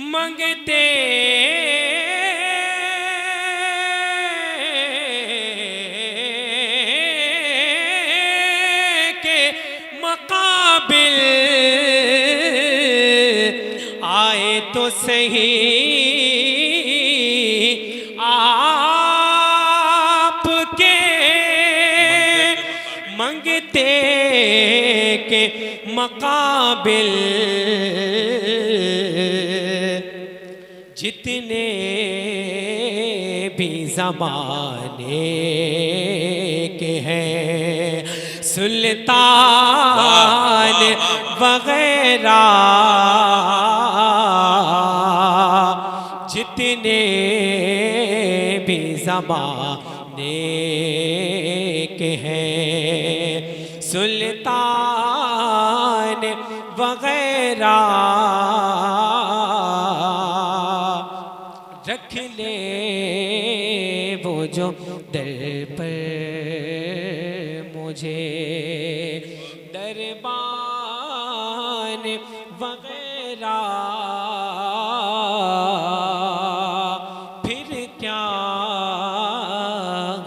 मंगते के मुकाबिल, आए तो सही आपके मंगते के मुकाबिल, जितने भी ज़माने के हैं सुल्तान वगैरह, जितने भी ज़माने के हैं सुल्तान वगैरह, रख ले वो जो दर पर मुझे दरबान वगैरह। फिर क्या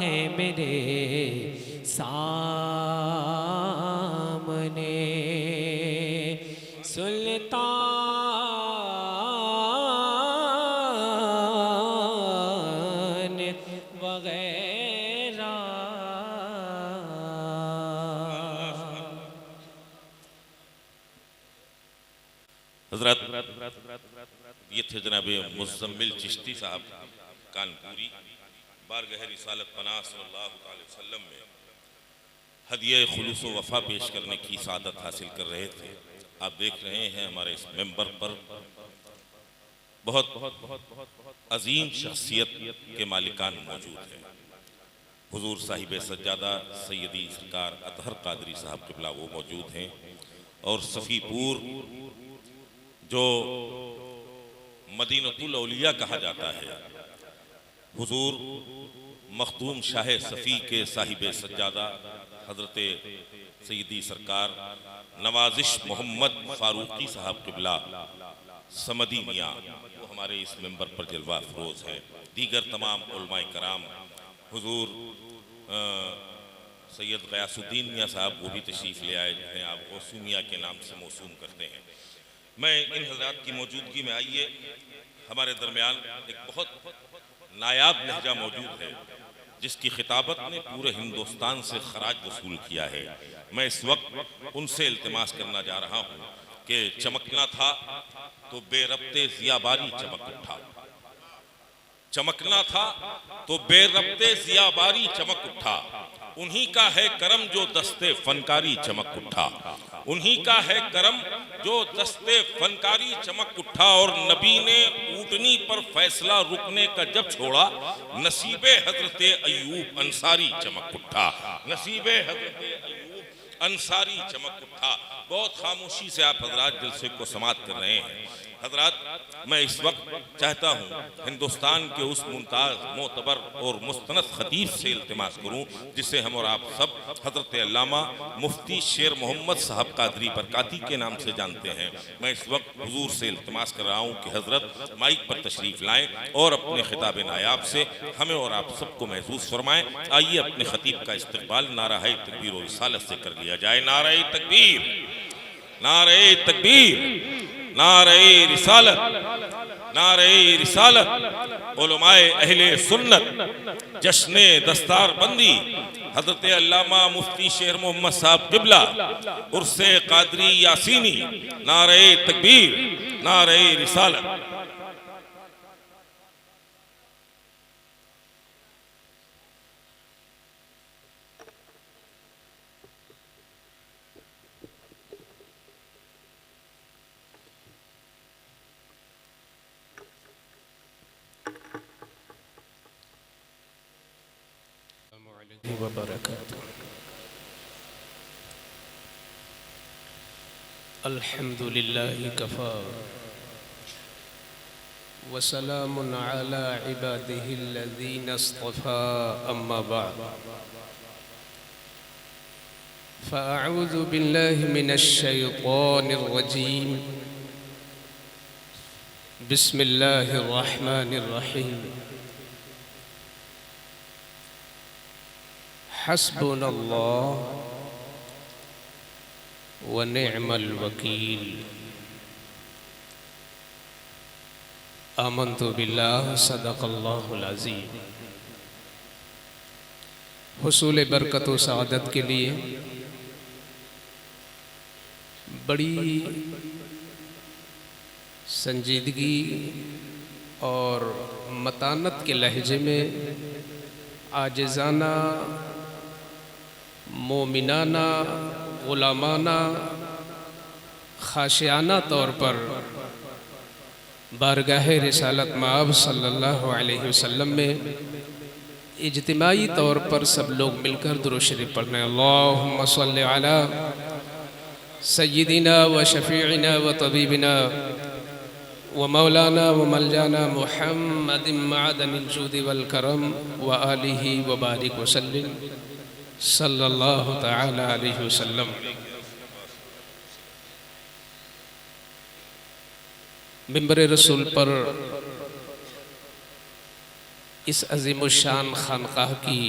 है मेरे सामने सुल्तान वगैरह। हजरत ये थे जनाब मुज़म्मिल चिश्ती साहब कानपुरी, बारगाह रिसालत पनाह सल्लल्लाहु अलैहि वसल्लम में हदिया खुलूस व वफ़ा पेश करने की सादत हासिल कर रहे थे। आप देख रहे हैं हमारे इस मेंबर पर बहुत अजीम शख्सियत के मालिकान मौजूद हैं। हुजूर साहिब सज्जादा सैयदी सरकार अतहर कादरी साहब क़िबला वो मौजूद हैं, और सफ़ीपुर जो मदीनतुल औलिया कहा जाता है। हुजूर मखदूम शाह सफ़ी के साहिब सज्जादा हजरत सैयदी सरकार नवाजिश मोहम्मद फारूकी साहब किबला समदी मियाँ, वो हमारे इस मेंबर पर जलवा अफरोज है। दीगर तमाम उलमाए कराम, हुजूर सैयद गयासुद्दीन मियाँ साहब वो भी तशरीफ़ ले आए, जिन्हें आप गौसू मियाँ के नाम से मौसूम करते हैं। मैं इन हज़रात की मौजूदगी में आइए, हमारे दरमियान एक बहुत नायाब लहजा मौजूद है जिसकी खिताबत ने पूरे हिंदुस्तान से खराज वसूल किया है। मैं इस वक्त उनसे इल्तिमास करना जा रहा हूँ कि चमकना था तो बेरब्ते ज़ियाबारी चमक उठा, चमकना था तो बेरब्ते ज़ियाबारी चमक उठा। उन्हीं का है करम जो दस्ते फनकारी चमक उठा, उन्हीं का है करम जो दस्ते फनकारी चमक उठा। और नबी ने ऊँटनी पर फैसला रुकने का जब छोड़ा, नसीबे हजरते अय्यूब अंसारी चमक उठा, नसीबे हजरते अय्यूब अंसारी चमक उठा। बहुत खामोशी से आप हजरात जलसे को समाप्त कर रहे हैं। हजरात, मैं इस वक्त चाहता हूँ हिंदुस्तान के उस मुमताज़, मोतबर और मुस्तनद खतीब से इल्तिमास करूँ जिसे हम और आप सब हजरत अल्लामा मुफ्ती शेर मोहम्मद साहब कादरी बरकाती के नाम से जानते हैं। मैं इस वक्त हुजूर से इल्तिमास कर रहा हूँ कि हजरत माइक पर तशरीफ़ लाएँ और अपने खिताब नायाब से हमें और आप सबको महसूस फरमाएँ। आइए अपने खतीब का इस्तकबाल नाराए तकबीर और रिसालत से कर लिया जाए। नाराए तकबीर, नाराए तकबीर, नारे रिसालत, नारे रिसालत। उलमाए अहले सुन्नत जश्ने दस्तार बंदी हजरत अल्लामा मुफ्ती शेर मोहम्मद साहब किबला उर्से कादरी यासीनी। नारे तकबीर, नारे रिसालत। अल्हम्दुलिल्लाहि कफ़ा वसलामुन अला इबादिहिल्लज़ीना इस्तफ़ा अम्मा बअद फ़अऊज़ु बिल्लाहि मिनश शैतानिर रजीम बिस्मिल्लाहिर रहमानिर रहीम हस्बुनल्लाह व निअमल वकील आमन्तु बिल्लाह सदक़ल्लाहुल अज़ीम। हुसूल बरकत व सआदत के लिए बड़ी संजीदगी और मतानत के लहजे में आजिज़ाना, मोमिनाना, गुलामाना, खाशियाना तौर पर बारगाह रिसालत माब सल्लल्लाहु अलैहि वसल्लम में इज्तिमाई तौर पर सब लोग मिलकर दुरूद शरीफ पढ़ने। अल्लाहुम्मा सल्लि अला सय्यिदिना व शफीइना व तबीबिना व मौलाना व मलजाना मुहम्मदिन मअदनिल जूदि वल करम व आलिहि व बारिक वसल्लिम सल्लल्लाहु तआला अलैहि वसल्लम। मिंबर रसूल पर इस अज़ीमुश्शान खानकाह की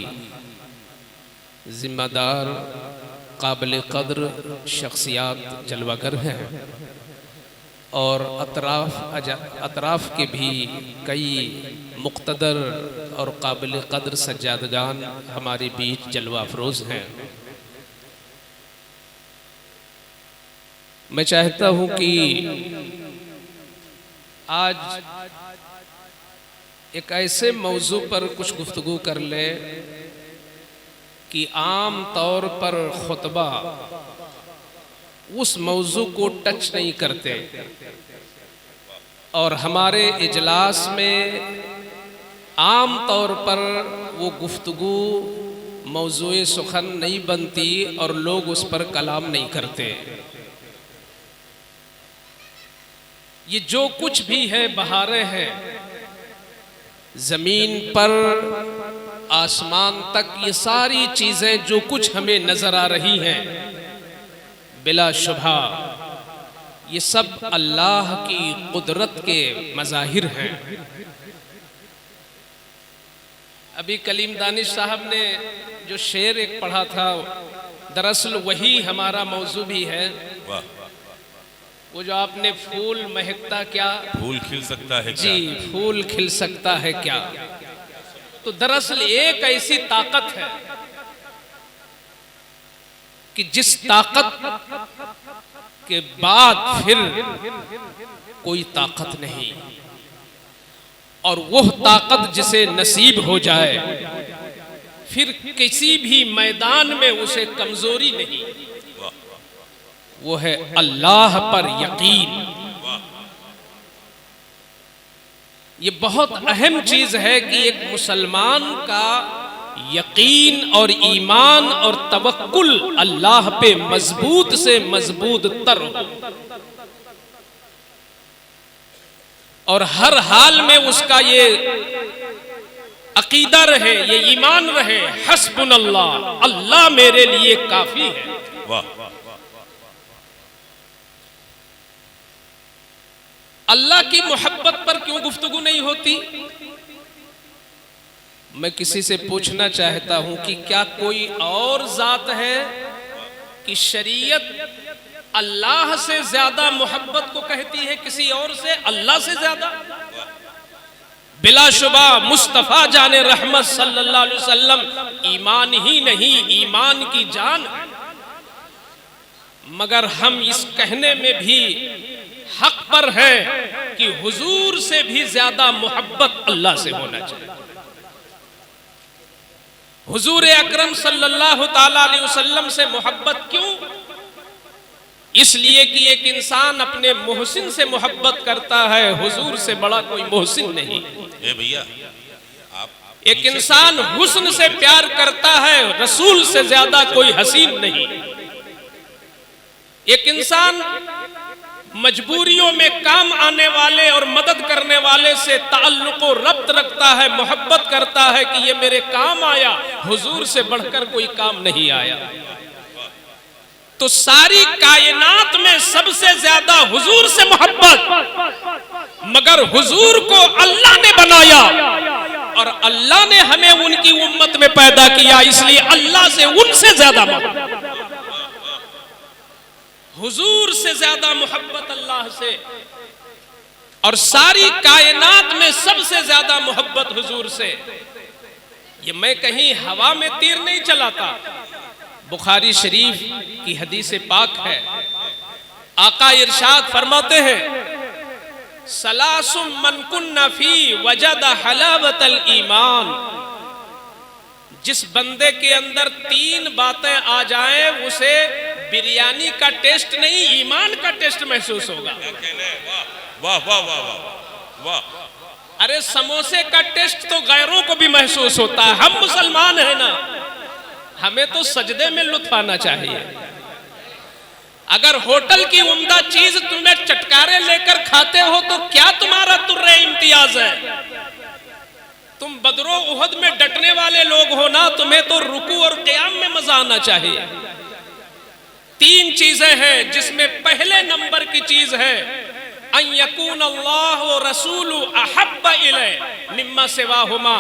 ज़िम्मेदार काबिल क़द्र शख्सियात जलवागर हैं और अतराफ़ के भी कई मुक़्तदर और काबिल क़द्र सज्जादगान हमारे बीच जलवा अफरोज़ हैं। मैं चाहता हूँ कि आज एक ऐसे मौजू पर कुछ गुफ्तगू कर ले कि आम तौर पर खुतबा उस मौजू को टच नहीं करते और हमारे इजलास में आम तौर पर वो गुफ्तगू मौजूए सुखन नहीं बनती और लोग उस पर कलाम नहीं करते। ये जो कुछ भी है बहारें हैं, जमीन पर आसमान तक ये सारी चीजें जो कुछ हमें नजर आ रही हैं, बिलाशुबहा ये सब अल्लाह की कुदरत के मज़ाहिर हैं। अभी कलीम दानिश साहब ने जो शेर एक पढ़ा था, दरअसल वही हमारा मौजू भी है। वाह। वो जो आपने फूल महकता क्या, फूल खिल सकता है क्या? जी, फूल खिल सकता है क्या। तो दरअसल एक ऐसी ताकत है कि जिस ताकत के बाद फिर कोई ताकत नहीं, और वह ताकत जिसे नसीब हो जाए फिर किसी भी मैदान में उसे कमजोरी नहीं, वो है अल्लाह पर यकीन। ये बहुत अहम चीज है कि एक मुसलमान का यकीन और ईमान और तवक्कुल अल्लाह पे मजबूत से मजबूत तर हो, और हर हाल में उसका ये अकीदा रहे, ये ईमान रहे, हस्बुनल्लाह, अल्लाह मेरे लिए काफी है। वाह। अल्लाह की मोहब्बत पर क्यों गुफ्तगू नहीं होती? मैं किसी से पूछना चाहता हूं कि क्या कोई और जात है कि शरीयत अल्लाह से ज्यादा मोहब्बत को कहती है किसी और से, अल्लाह से ज्यादा? बिलाशुबा मुस्तफा जाने रहमत सल्लल्लाहु अलैहि वसल्लम ईमान ही नहीं, ईमान की जान। मगर हम इस कहने में भी हक पर है कि हुजूर से भी ज्यादा मोहब्बत अल्लाह से होना चाहिए। हुजूर अकरम सल्लल्लाहु ताला अलैहि वसल्लम से मोहब्बत क्यों? इसलिए कि एक इंसान अपने मोहसिन से मोहब्बत करता है, हुजूर से बड़ा कोई मोहसिन नहीं। ए भैया, आप एक इंसान हुस्न से प्यार करता है, रसूल से ज्यादा कोई हसीन नहीं। एक इंसान मजबूरियों में काम आने वाले और मदद करने वाले से ताल्लुक और रब्त रखता है, मोहब्बत करता है कि ये मेरे काम आया, हुजूर से बढ़कर कोई काम नहीं आया। तो सारी कायनात में सबसे ज्यादा हुजूर से मोहब्बत, मगर हुजूर को अल्लाह ने बनाया और अल्लाह ने हमें उनकी उम्मत में पैदा किया, इसलिए अल्लाह से उनसे ज्यादा मोहब्बत, हुजूर से ज्यादा मोहब्बत अल्लाह से, और सारी कायनात में सबसे ज्यादा मोहब्बत हुजूर से। ये मैं कहीं हवा में तीर नहीं चलाता, बुखारी शरीफ की हदीस पाक है। आका इरशाद फरमाते हैं, सलासुम मन कुन्ना फी वजद हलावतल ईमान। जिस बंदे के अंदर तीन बातें आ जाएं, उसे बिरयानी का टेस्ट नहीं, ईमान का टेस्ट महसूस होगा। वाह वाह वाह वाह वाह। अरे समोसे का टेस्ट तो गैरों को भी महसूस होता है, हम मुसलमान हैं ना, हमें तो सजदे में लुत्फ आना चाहिए। अगर होटल की उम्दा चीज तुम्हें चटकारे लेकर खाते हो तो क्या तुम्हारा तुर्रे इम्तियाज है? तुम बदरो उहद में डटने वाले लोग हो ना, तुम्हें तो रुकू और क़याम में मजा आना चाहिए। तीन चीजें हैं जिसमें पहले नंबर की चीज है अन यकून अल्लाह व रसूलु अहब्ब इलैहि मिम्मा सिवाहुमा।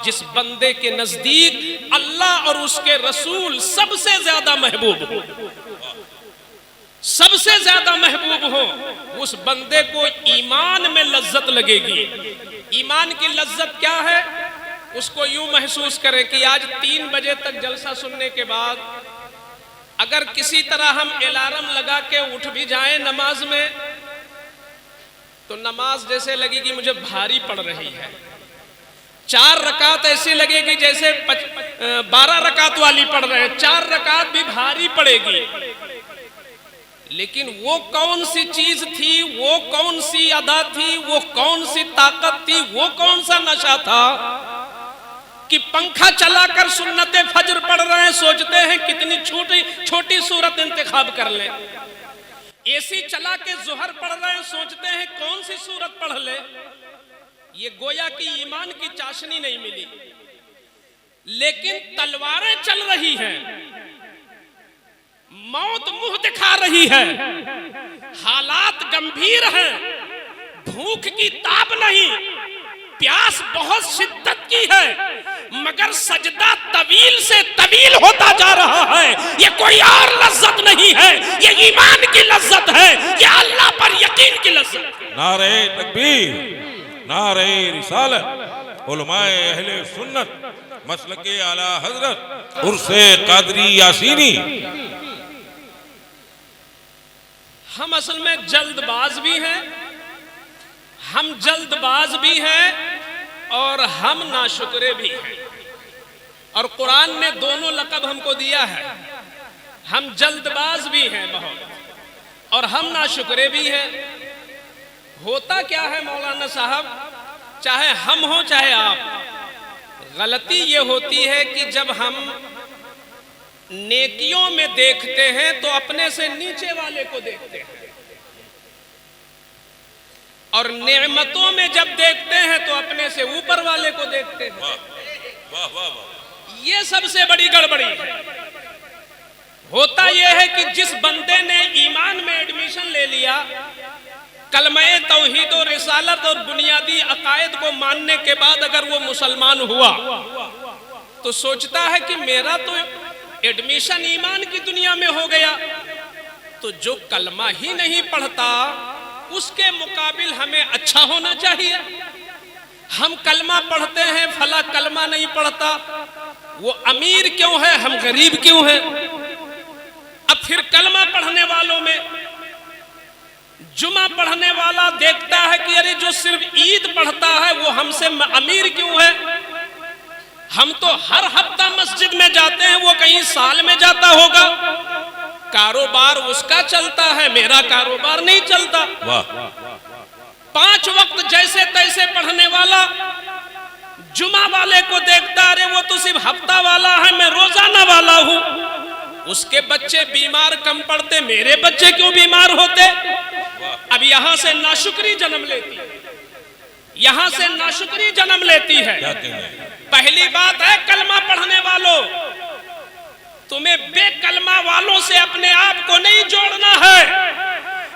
जिस बंदे के नजदीक अल्लाह और उसके रसूल सबसे ज्यादा महबूब हो, सबसे ज्यादा महबूब हो, उस बंदे को ईमान में लज्जत लगेगी। ईमान की लज्जत क्या है? उसको यूं महसूस करे कि आज 3 बजे तक जलसा सुनने के बाद अगर किसी तरह हम अलार्म लगा के उठ भी जाएं नमाज में, तो नमाज जैसे लगेगी मुझे भारी पड़ रही है। 4 रकात ऐसी लगेगी जैसे 12 रकात वाली पढ़ रहे हैं, 4 रकात भी भारी पड़ेगी। लेकिन वो कौन सी चीज थी, वो कौन सी अदा थी, वो कौन सी ताकत थी, वो कौन सा नशा था कि पंखा चलाकर सुन्नते फज्र पढ़ रहे हैं, सोचते हैं कितनी छोटी छोटी सूरत इंतखाब कर लें। एसी चला के जोहर पढ़ रहे हैं, सोचते हैं कौन सी सूरत पढ़ ले, ये गोया की ईमान की चाशनी नहीं मिली। लेकिन तलवारें चल रही हैं, मौत मुंह दिखा रही है, हालात गंभीर हैं, भूख की ताब नहीं, प्यास बहुत शिद्दत की है, मगर सजदा तवील से तवील होता जा रहा है। ये कोई और लज्जत नहीं है, ये ईमान की लज्जत है, ये अल्लाह पर यकीन की लज्जत। नारे तकबीर, नारे रिसालत, उलमाए अहले सुन्नत, मसलके आला हजरत, उर्से कादरी यासीनी। हम असल में जल्दबाज भी हैं, हम जल्दबाज भी हैं और हम नाशुक्रे भी हैं। और कुरान ने दोनों लक़ब हमको दिया है, हम जल्दबाज भी हैं बहुत और हम नाशुक्रे भी हैं। होता क्या है मौलाना साहब, चाहे हम हो चाहे आप, गलती ये होती है कि जब हम नेकियों में देखते हैं तो अपने से नीचे वाले को देखते हैं, और नेमतों में जब देखते हैं तो अपने से ऊपर वाले को देखते हैं। वाह वाह वाह। ये सबसे बड़ी गड़बड़ी है। होता यह है कि जिस बंदे ने ईमान में एडमिशन ले लिया, कलमे तौहीद और रिसालत और बुनियादी अकायद को मानने के बाद अगर वो मुसलमान हुआ तो सोचता है कि मेरा तो एडमिशन ईमान की दुनिया में हो गया। तो जो कलमा ही नहीं पढ़ता उसके मुकाबिल हमें अच्छा होना चाहिए। हम कलमा पढ़ते हैं, फला कलमा नहीं पढ़ता, वो अमीर क्यों है, हम गरीब क्यों हैं। अब फिर कलमा पढ़ने वालों में जुमा पढ़ने वाला देखता है कि अरे जो सिर्फ ईद पढ़ता है वो हमसे अमीर क्यों है। हम तो हर हफ्ता मस्जिद में जाते हैं, वो कहीं साल में जाता होगा। कारोबार उसका चलता है, मेरा कारोबार नहीं चलता। वाह। 5 वक्त जैसे तैसे पढ़ने वाला जुमा वाले को देखता, अरे वो तो सिर्फ हफ्ता वाला है, मैं रोजाना वाला हूं। उसके बच्चे बीमार कम पड़ते, मेरे बच्चे क्यों बीमार होते। अब यहां से नाशुक्री जन्म लेती है, यहां से नाशुक्री जन्म लेती है। पहली बात है कलमा पढ़ने वालों, तुम्हें बेकलमा वालों से अपने आप को नहीं जोड़ना है,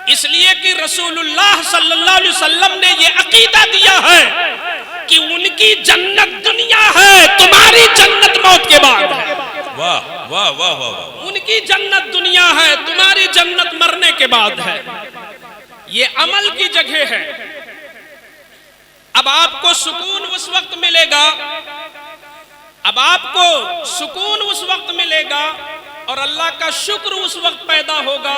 इसलिए कि रसूलुल्लाह सल्लल्लाहु अलैहि वसल्लम ने ये अकीदा दिया है कि उनकी जन्नत दुनिया है, तुम्हारी जन्नत मौत के बाद है। वाह वाह वाह वाह। उनकी जन्नत दुनिया है, तुम्हारी जन्नत मरने के बाद है। ये अमल की जगह है। अब आपको सुकून उस वक्त मिलेगा, अब आपको सुकून उस वक्त मिलेगा और अल्लाह का शुक्र उस वक्त पैदा होगा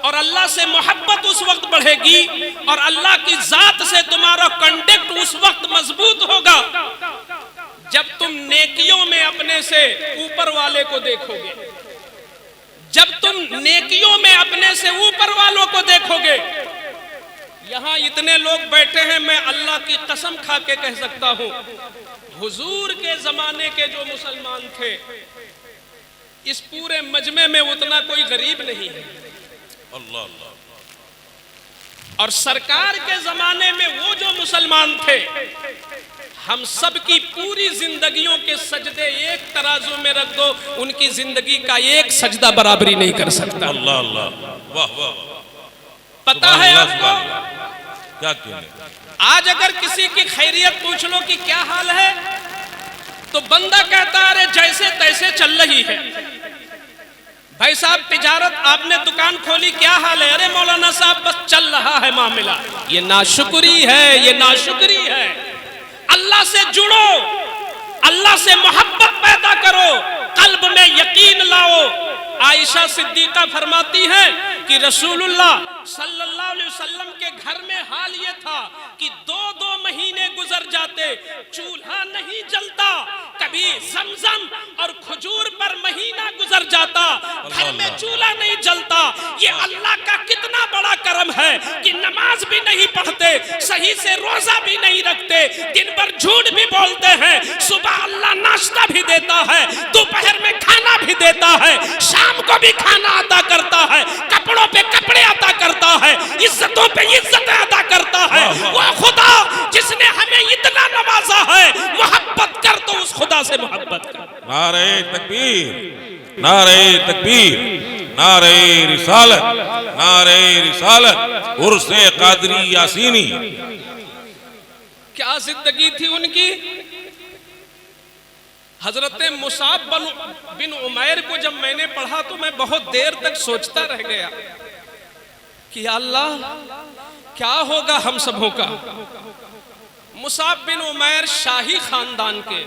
और अल्लाह से मोहब्बत उस वक्त बढ़ेगी और अल्लाह की जात से तुम्हारा कांटेक्ट उस वक्त मजबूत होगा जब तुम नेकियों में अपने से ऊपर वाले को देखोगे। जब तुम नेकियों में अपने से ऊपर वालों को देखोगे। यहां इतने लोग बैठे हैं, मैं अल्लाह की कसम खा के कह सकता हूं, हुजूर के जमाने के जो मुसलमान थे, इस पूरे मजमे में उतना कोई गरीब नहीं है। अल्लाह अल्लाह। और सरकार के जमाने में वो जो मुसलमान थे, हम सब की पूरी जिंदगियों के सजदे एक तराजू में रख दो, उनकी जिंदगी का एक सजदा बराबरी नहीं कर सकता। अल्लाह अल्लाह। वाह वाह। पता है आपको, क्या क्यों आज अगर किसी की खैरियत पूछ लो कि क्या हाल है, तो बंदा कहता है अरे जैसे तैसे चल रही है। भाई साहब तिजारत आपने दुकान खोली, क्या हाल है, अरे मौलाना साहब बस चल रहा है मामला। ये नाशुक्री है, ये नाशुक्री है। अल्लाह से जुड़ो, अल्लाह से मोहब्बत पैदा करो, कल्ब में यकीन लाओ। आयशा सिद्दीका फरमाती है कि रसूलुल्लाह सल्लल्लाहु अलैहि वसल्लम के घर में हाल ये था कि 2-2 महीने गुजर जाते, चूल्हा नहीं जलता, कभी जमजम और खजूर पर महीना गुजर जाता, घर में चूल्हा नहीं जलता। ये अल्लाह का कितना बड़ा करम है कि नमाज भी नहीं पढ़ते, सही से रोजा भी नहीं रखते, दिन भर झूठ भी बोलते हैं, सुबह अल्लाह नाश्ता भी देता है, दोपहर में खाना भी देता है, शाम को भी खाना अता करता है, कपड़ों पे कपड़े अता करता इज्जतों पे इज्जत अदा करता है। वो खुदा जिसने हमें इतना नवाजा है, मोहब्बत कर तो उस खुदा से मोहब्बत कर। नारे तकबीर, नारे तकबीर, नारे रिसालत, नारे रिसालत, उर्से कादरी यासीनी। क्या जिंदगी थी उनकी। हजरत मुसाब बिन उमैर को जब मैंने पढ़ा तो मैं बहुत देर तक सोचता रह गया कि अल्लाह क्या होगा हम सबों का। मुसाब बिन उमैर शाही खानदान के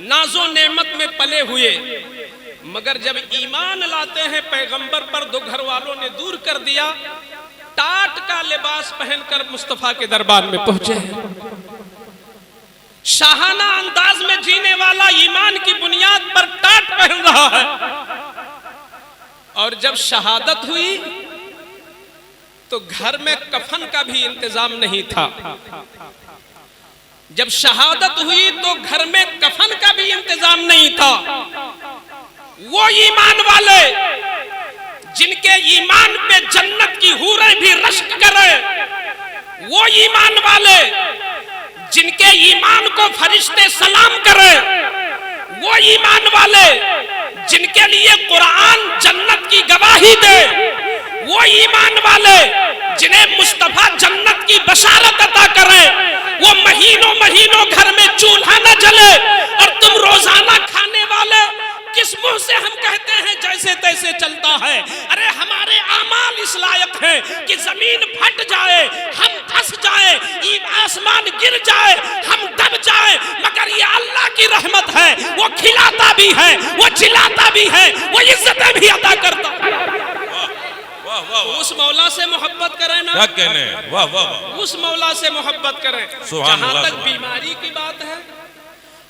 नाजो नेमत में पले हुए, मगर जब ईमान लाते हैं पैगंबर पर दो घर वालों ने दूर कर दिया, टाट का लिबास पहनकर मुस्तफा के दरबार में पहुंचे हैं। शाहाना अंदाज में जीने वाला ईमान की बुनियाद पर टाट पहन रहा है। और जब शहादत हुई तो घर में कफन का भी इंतजाम नहीं था। जब शहादत हुई तो घर में कफन का भी इंतजाम नहीं था। वो ईमान वाले जिनके ईमान पे जन्नत की हूरें भी रश्क करे, वो ईमान वाले जिनके ईमान को फरिश्ते सलाम करे, वो ईमान वाले जिनके लिए कुरान जन्नत की गवाही दे, वो ईमान वाले जिन्हें मुस्तफा जन्नत की बशारत अता करे, वो महीनों महीनों घर में चूल्हा न जले और तुम रोजाना खाने वाले किस मुंह से हम कहते हैं जैसे तैसे चलता है। अरे हमारे आमाल इस लायक है कि जमीन फट जाए, हम फंस जाए, आसमान गिर जाए, हम दब जाए, मगर ये अल्लाह की रहमत है। वो खिलाता भी है, वो जिलाता भी है, वो इज्जतें भी अदा करता है। उस मौला से मोहब्बत करें ना, क्या कहने, वाह वाह, उस मौला से मोहब्बत करें। जहां तक बीमारी की बात है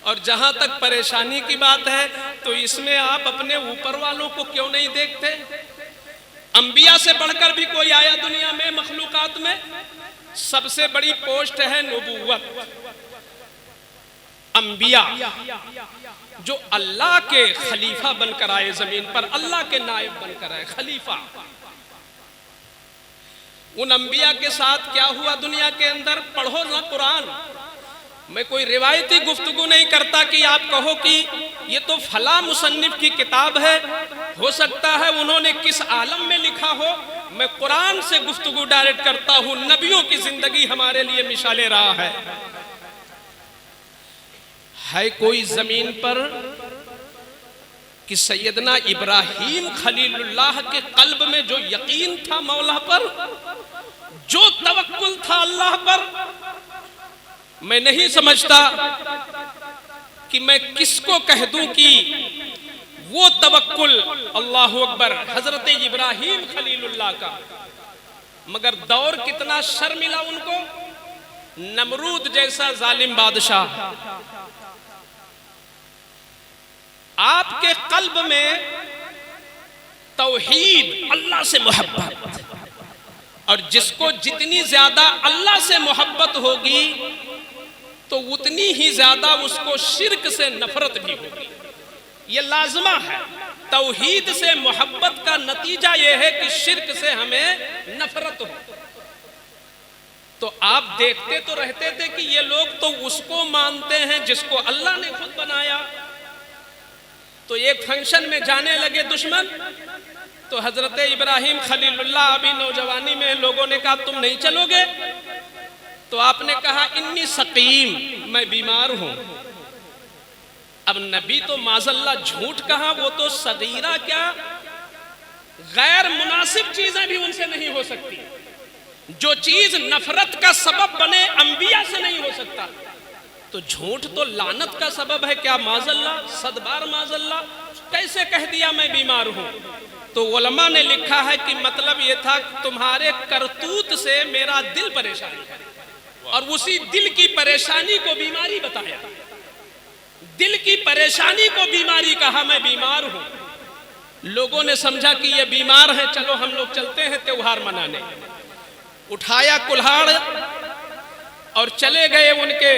और जहां तक परेशानी की बात है, तो इसमें आप अपने ऊपर वालों को क्यों नहीं देखते। अंबिया से बढ़कर भी कोई आया दुनिया में, मखलूकात में सबसे बड़ी पोस्ट है नबूवत। अंबिया जो अल्लाह के खलीफा बनकर आए जमीन पर, अल्लाह के नायब बनकर आए, खलीफा। उन अंबिया के साथ क्या हुआ दुनिया के अंदर, पढ़ो ना कुरान। मैं कोई रिवायती गुफ्तगू नहीं करता कि आप कहो कि ये तो फला मुसन्निफ की किताब है, हो सकता है उन्होंने किस आलम में लिखा हो। मैं कुरान से गुफ्तगू डायरेक्ट करता हूं। नबियों की जिंदगी हमारे लिए मिसाले रहा है कोई जमीन पर कि सैयदना इब्राहीम खलीलुल्लाह के कल्ब में जो यकीन था मौला पर, जो तवक्कुल था अल्लाह पर, मैं नहीं समझता कि मैं किसको कह दूं कि वो तवक्कुल अल्लाह अकबर हजरत इब्राहीम खलीलुल्लाह का। मगर दौर कितना शर्मिला उनको, नमरूद जैसा जालिम बादशाह आपके कल्ब में तौहीद, अल्लाह से मोहब्बत, और जिसको जितनी ज्यादा अल्लाह से मोहब्बत होगी तो उतनी ही ज्यादा उसको शिर्क से नफरत भी होगी। ये लाजमा है। तौहीद से मोहब्बत का नतीजा यह है कि शिर्क से हमें नफरत हो। तो आप देखते तो रहते थे कि ये लोग तो उसको मानते हैं जिसको अल्लाह ने खुद बनाया। तो एक फंक्शन में जाने लगे दुश्मन, तो हजरत इब्राहीम खलीलुल्लाह अभी नौजवानी में लोगों ने कहा तुम नहीं चलोगे। तो आपने कहा इन्नी सकीम, मैं बीमार हूं। अब नबी तो माजल्ला झूठ कहा, वो तो सगीरा क्या गैर मुनासिब चीजें भी उनसे नहीं हो सकती। जो चीज नफरत का सबब बने अंबिया से नहीं हो सकता। तो झूठ तो लानत का सबब है क्या, माजल्ला, सदबार माजल्ला, कैसे कह दिया मैं बीमार हूं। तो उलमा ने लिखा है कि मतलब ये था तुम्हारे करतूत से मेरा दिल परेशान है, और उसी दिल की परेशानी को बीमारी बताया। दिल की परेशानी को बीमारी कहा, मैं बीमार हूं। लोगों ने समझा कि ये बीमार है, चलो हम लोग चलते हैं त्योहार मनाने। उठाया कुल्हाड़ और चले गए उनके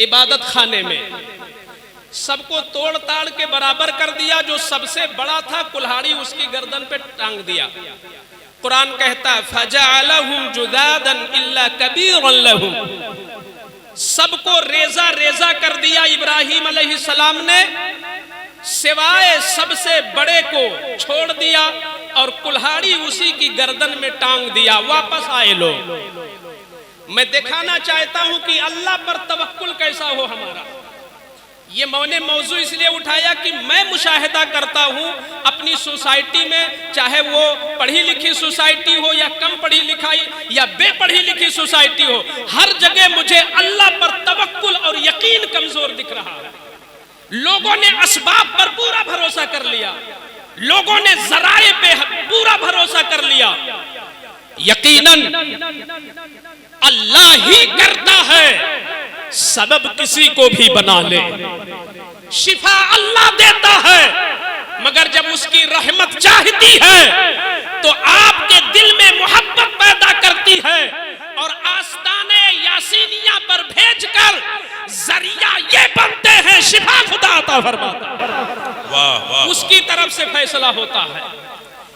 इबादत खाने में। सबको तोड़ ताड़ के बराबर कर दिया। जो सबसे बड़ा था कुल्हाड़ी उसकी गर्दन पे टांग दिया। कुरान कहता है फजअलहुम जुदादन इल्ला कबीरन लहुम, सबको रेजा रेजा कर दिया इब्राहिम अलैहिस्सलाम ने, सिवाय सबसे बड़े को छोड़ दिया और कुल्हाड़ी उसी की गर्दन में टांग दिया। वापस आए लोग। मैं दिखाना चाहता हूं कि अल्लाह पर तवक्कुल कैसा हो हमारा। ये मैंने मौजू इसलिए उठाया कि मैं मुशाहिदा करता हूं अपनी सोसाइटी में, चाहे वो पढ़ी लिखी सोसाइटी हो या कम पढ़ी लिखाई या बेपढ़ी लिखी सोसाइटी हो, हर जगह मुझे अल्लाह पर तवक्कुल और यकीन कमजोर दिख रहा है। लोगों ने असबाब पर पूरा भरोसा कर लिया, लोगों ने जराए पे पूरा भरोसा कर लिया। यकीनन अल्लाह ही करता है, सबब किसी को भी बना ले। शिफा अल्लाह देता है, मगर जब उसकी रहमत चाहती है तो आपके दिल में मोहब्बत पैदा करती है और आस्ताने यासीनिया पर भेजकर जरिया ये बनते हैं, शिफा खुदा अता फरमाता है। वाह वाह, उसकी तरफ से फैसला होता है।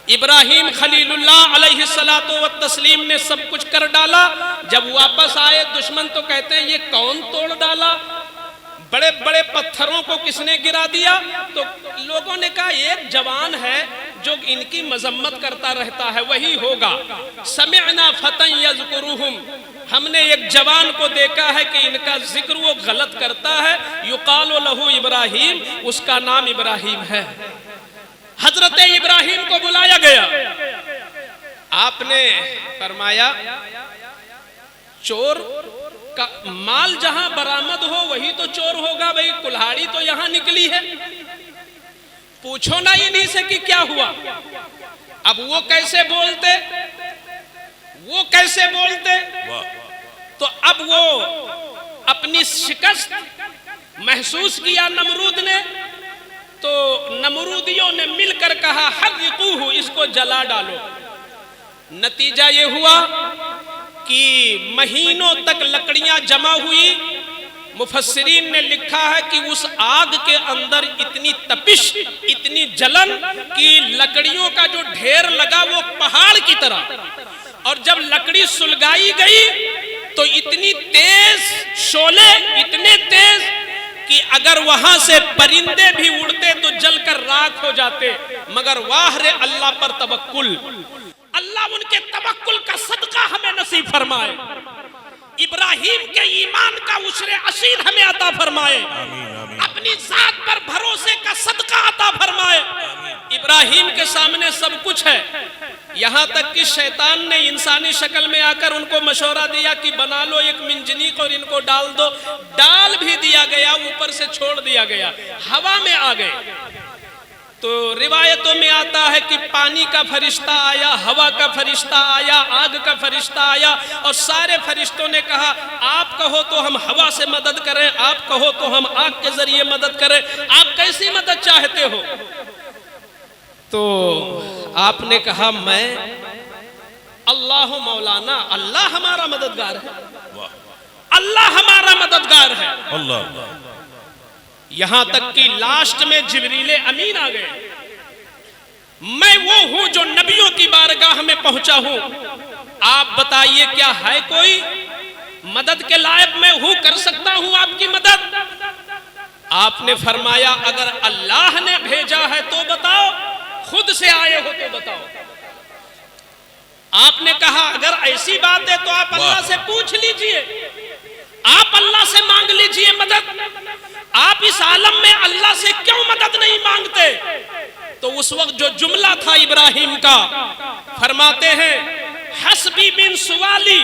इब्राहिम खलीलुल्लाह अलैहिस्सलातु व तस्लीम ने सब कुछ कर डाला। जब वापस आए दुश्मन तो कहते हैं ये कौन तोड़ डाला, बड़े बड़े पत्थरों को किसने गिरा दिया? तो लोगों ने कहा एक जवान है जो इनकी मजम्मत करता रहता है, वही होगा। समिअना फतन यज़कुरुहुम, हमने एक जवान को देखा है कि इनका जिक्र वो गलत करता है। युकालु लहू इब्राहिम, उसका नाम इब्राहिम है। हजरत इब्राहिम को बुलाया गया, आपने फरमाया चोर का माल जहां बरामद हो वही तो चोर होगा, भाई कुल्हाड़ी तो यहां निकली है, पूछो ना इन्हीं से कि क्या हुआ। अब वो कैसे बोलते, वो कैसे बोलते, तो अब वो अपनी शिकस्त महसूस किया नमरूद ने, तो नमरूदियों ने मिलकर कहा हर्रिकूहु, इसको जला डालो। नतीजा ये हुआ कि महीनों तक लकड़ियां जमा हुई। मुफस्सिरीन ने लिखा है कि उस आग के अंदर इतनी तपिश, इतनी जलन कि लकड़ियों का जो ढेर लगा वो पहाड़ की तरह, और जब लकड़ी सुलगाई गई तो इतनी तेज शोले, इतने तेज कि अगर वहां से परिंदे भी उड़ते तो जलकर राख हो जाते। मगर वाह रे अल्लाह पर तवक्कुल, अल्लाह उनके तवक्कुल का सदका हमें नसीब फरमाए, इब्राहिम के ईमान का उशरे असीर हमें अता फरमाए, अपनी जात पर भरोसे का सदका अता फरमाए। इब्राहिम के सामने सब कुछ है, यहां तक कि शैतान ने इंसानी शक्ल में आकर उनको मशवरा दिया कि बना लो एक मिंजनीक और इनको डाल दो। डाल भी दिया गया, ऊपर से छोड़ दिया गया, हवा में आ गए। तो रिवायतों में आता है कि पानी का फरिश्ता आया, हवा का फरिश्ता आया, आग का फरिश्ता आया, और सारे फरिश्तों ने कहा आप कहो तो हम हवा से मदद करें, आप कहो तो हम आग के जरिए मदद करें, आप कैसी मदद चाहते हो? तो आपने कहा मैं अल्लाह मौलाना, अल्लाह हमारा मददगार है, अल्लाह हमारा मददगार है। अल्लाह। यहां तक कि लास्ट में जिब्रील अमीन आ गए। मैं वो हूं जो नबियों की बारगाह में पहुंचा हूं, आप बताइए क्या है कोई मदद के लायक मैं हूं, कर सकता हूं आपकी मदद? आपने फरमाया अगर अल्लाह ने भेजा है तो बताओ, खुद से आए हो तो बताओ। आपने कहा अगर ऐसी बात है तो आप अल्लाह से पूछ लीजिए, आप अल्लाह से मांग लीजिए मदद। आप इस आलम में अल्लाह से क्यों मदद नहीं मांगते? तो उस वक्त जो जुमला था इब्राहिम का, फरमाते हैं हस्बी बिन सुवाली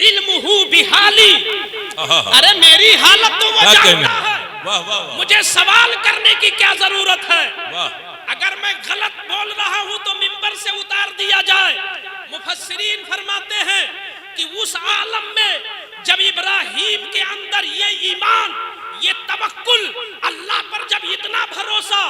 इल्मुहु बिहाली, अरे मेरी हालत तो वो जानता है, वाह वाह, मुझे सवाल करने की क्या जरूरत है? वाह। अगर मैं गलत बोल रहा हूं तो मिंबर से उतार दिया जाए। मुफस्सिरीन फरमाते हैं कि उस आलम में जब इब्राहिम के अंदर ये ईमान, ये तवक्कुल, अल्लाह पर जब इतना भरोसा,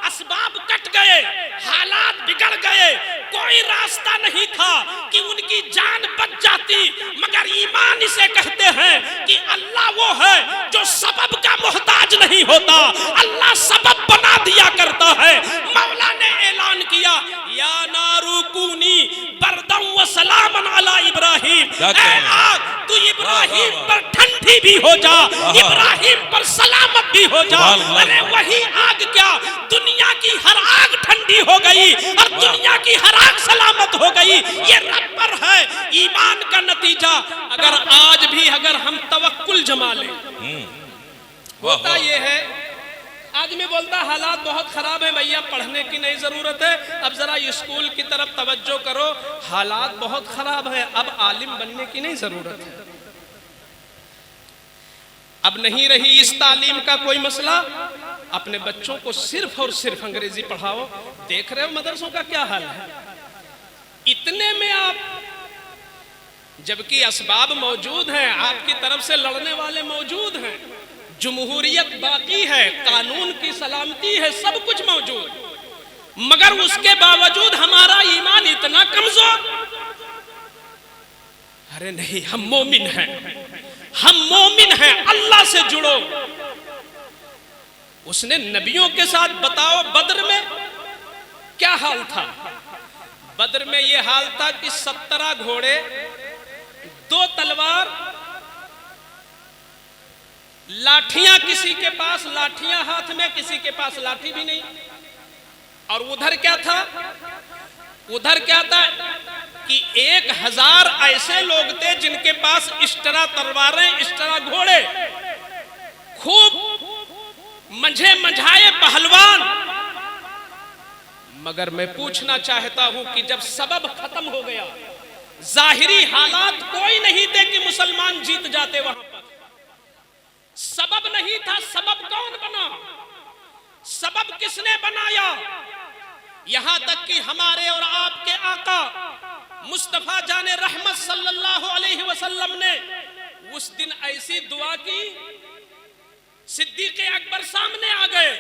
असबाब कट गए, हालात बिगड़ गए, कोई रास्ता नहीं था कि उनकी जान बच जाती, मगर ईमान इसे कहते हैं कि अल्लाह वो है जो सबब का मोहताज नहीं होता, अल्लाह सबब बना दिया करता है। मौला ने ऐलान किया या नारू कूनी क्या ऐ कहने? आग तू इब्राहिम वाह, वाह, पर ठंडी भी हो जा, वाह। इब्राहिम पर सलामत भी हो जा। वाह, अरे वही आग क्या, दुनिया की हर आग ठंडी हो गई और दुनिया की हर आग सलामत हो गई। ये रब पर है ईमान का नतीजा। अगर आज भी अगर हम तवक्कुल जमा लें, होता ये है, आदमी बोलता हालात बहुत खराब है भैया, पढ़ने की नहीं जरूरत है, अब जरा स्कूल की तरफ तवज्जो करो। हालात बहुत खराब है, अब आलिम बनने की नहीं जरूरत है। अब नहीं रही इस तालीम का कोई मसला, अपने बच्चों को सिर्फ और सिर्फ अंग्रेजी पढ़ाओ। देख रहे हो मदरसों का क्या हाल है, इतने में आप, जबकि असबाब मौजूद हैं, आपकी तरफ से लड़ने वाले मौजूद हैं, जमहूरियत बाकी है, कानून की सलामती है, सब कुछ मौजूद, मगर उसके बावजूद हमारा ईमान इतना कमजोर। अरे नहीं, हम मोमिन हैं, हम मोमिन हैं, अल्लाह से जुड़ो। उसने नबियों के साथ, बताओ बद्र में क्या हाल था। बद्र में यह हाल था कि 17 घोड़े, 2 तलवार, लाठियां, किसी के पास लाठियां हाथ में, किसी के पास लाठी भी नहीं। और उधर क्या था, उधर क्या था कि 1000 ऐसे लोग थे जिनके पास इस्टरा तलवारें, इस्टरा घोड़े, खूब मंझे मंझाए पहलवान। मगर मैं पूछना चाहता हूं कि जब सबब खत्म हो गया, जाहिरी हालात कोई नहीं थे कि मुसलमान जीत जाते, वहां पर सबब नहीं था। सबब कौन बना, सबब किसने बनाया? यहां तक कि हमारे और आपके आका मुस्तफा जाने रहमत सल्लल्लाहु अलैहि वसल्लम ने उस दिन ऐसी दुआ की, सिद्दीक़ अकबर सामने आ गए,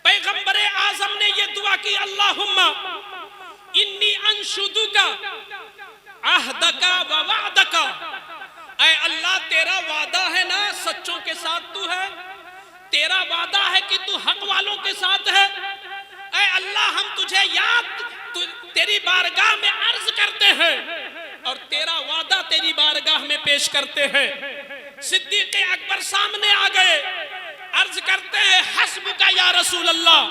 पैगंबर आजम ने यह दुआ की, अल्लाहुम्मा इन्नी अंशुदुका अहदका व वअदका। ऐ अल्लाह, तेरा वादा है ना, सच्चों के साथ तू है, तेरा वादा है कि तू हक वालों के साथ है। ऐ अल्लाह, हम तुझे याद, तेरी बारगाह में अर्ज करते हैं और तेरा वादा तेरी बारगाह में पेश करते हैं। सिद्दीक़ अकबर सामने आ गए, अर्ज करते हैं, हस्बुका या रसूल अल्लाह,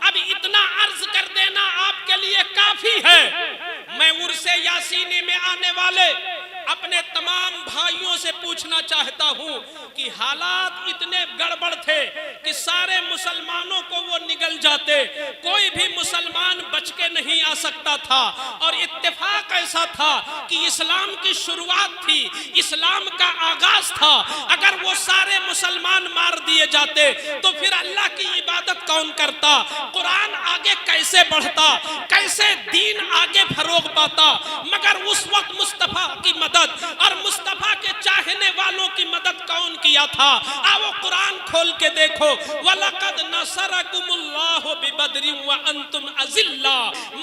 अब इतना अर्ज कर देना आपके लिए काफी है। मैं उर्से यासीनी में आने वाले अपने तमाम भाइयों से पूछना चाहता हूं कि हालात इतने गड़बड़ थे कि सारे मुसलमानों को वो निगल जाते, कोई भी मुसलमान बच के नहीं आ सकता था। और इत्तेफाक ऐसा था कि इस्लाम की शुरुआत थी, इस्लाम का आगाज था, अगर वो सारे मुसलमान मार दिए जाते तो फिर अल्लाह की इबादत कौन करता, कुरान आगे कैसे बढ़ता, कैसे दीन आगे फरोग पाता। मगर उस वक्त मुस्तफा की मदद और मुस्तफा के चाहने वालों की मदद कौन किया था? आओ कुरान खोल के देखो, वलक़द नसरकुमुल्लाहु बिबद्रिन व अंतुम अज़िल्ला।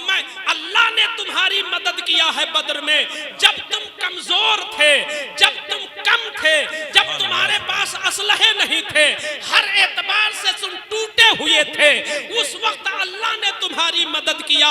मैं, अल्लाह ने तुम्हारी मदद किया है बद्र में, जब तुम कमजोर थे, जब तुम कम थे, जब तुम्हारे पास असलहे नहीं थे, हर एतबार से तुम टूटे हुए थे, उस वक्त अल्लाह ने तुम्हारी मदद किया।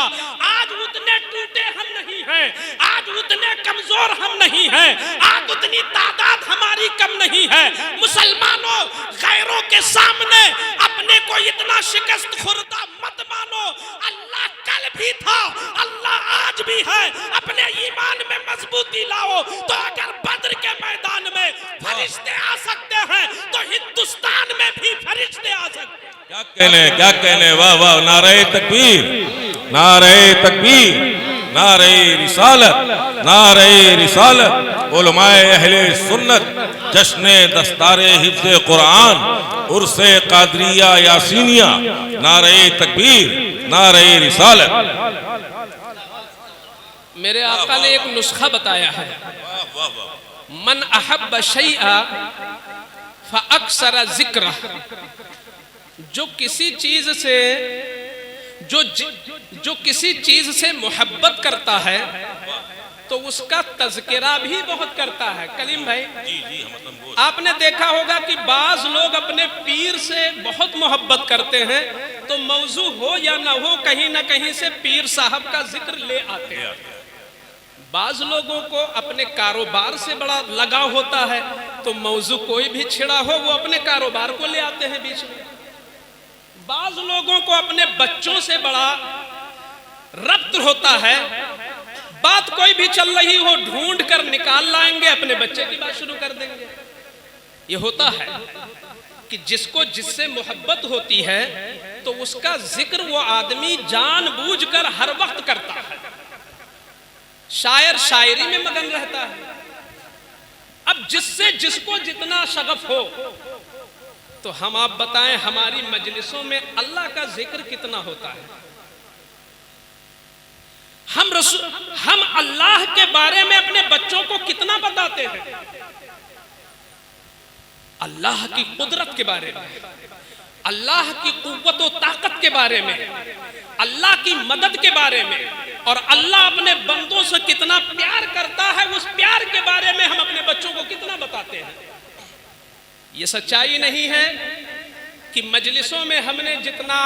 आज उतने टूटे हम नहीं हैं, आज उतने कमजोर हम नहीं हैं, आज उतनी तादाद हमारी कम नहीं है। मुसलमानों, गैरों के सामने अपने को इतना शिकस्त खुर्दा मत मानो। अल्लाह कल भी था, अल्लाह आज भी है। अपने ईमान में मजबूती लाओ, तो अगर बद्र के मैदान में फरिश्ते आ सकते हैं तो हिंदुस्तान में भी फरिश्ते आ सकते हैं। क्या कहने, वाह वाह, नारे तकबीर, नारे तकबीर, नारे रिसालत, नारे रिसालत। उलमाए अहले सुन्नत जश्ने दस्तारे हिफ्ज़े कुरान, उर्से कादरिया यासीनिया, नारे तकबीर, नारे रिसालत। मेरे आका ने एक नुस्खा बताया है, मन अहब्ब शैआ फअक्सर ज़िक्र। जो किसी चीज से, जो किसी चीज से मोहब्बत करता है तो उसका तज़किरा भी बहुत करता है। कलीम भाई, आपने देखा होगा कि बाज लोग अपने पीर से बहुत मोहब्बत करते हैं, तो मौजू हो या ना हो, कहीं ना कहीं से पीर साहब का जिक्र ले आते हैं। बाज लोगों को अपने कारोबार से बड़ा लगाव होता है, तो मौजू कोई भी छिड़ा हो वो अपने कारोबार को ले आते हैं बीच में। बाज लोगों को अपने बच्चों से बड़ा रब्त होता है, बात कोई भी चल रही हो ढूंढ कर निकाल लाएंगे, अपने बच्चे की बात शुरू कर देंगे। ये होता है कि जिसको जिससे मोहब्बत होती है तो उसका जिक्र वो आदमी जानबूझकर हर वक्त करता है, शायर शायरी में मगन रहता है। अब जिससे जिसको जितना शगफ हो, तो हम आप बताएं हमारी मजलिसों में अल्लाह का जिक्र कितना होता है? हम अल्लाह के बारे में अपने बच्चों को कितना बताते हैं? अल्लाह की कुदरत के बारे में, अल्लाह की कुव्वत और ताकत के बारे में, अल्लाह की मदद के बारे में, और अल्लाह अपने बंदों से कितना प्यार करता है, उस प्यार के बारे में हम अपने बच्चों को कितना बताते हैं? ये सच्चाई नहीं है कि मजलिसों में हमने जितना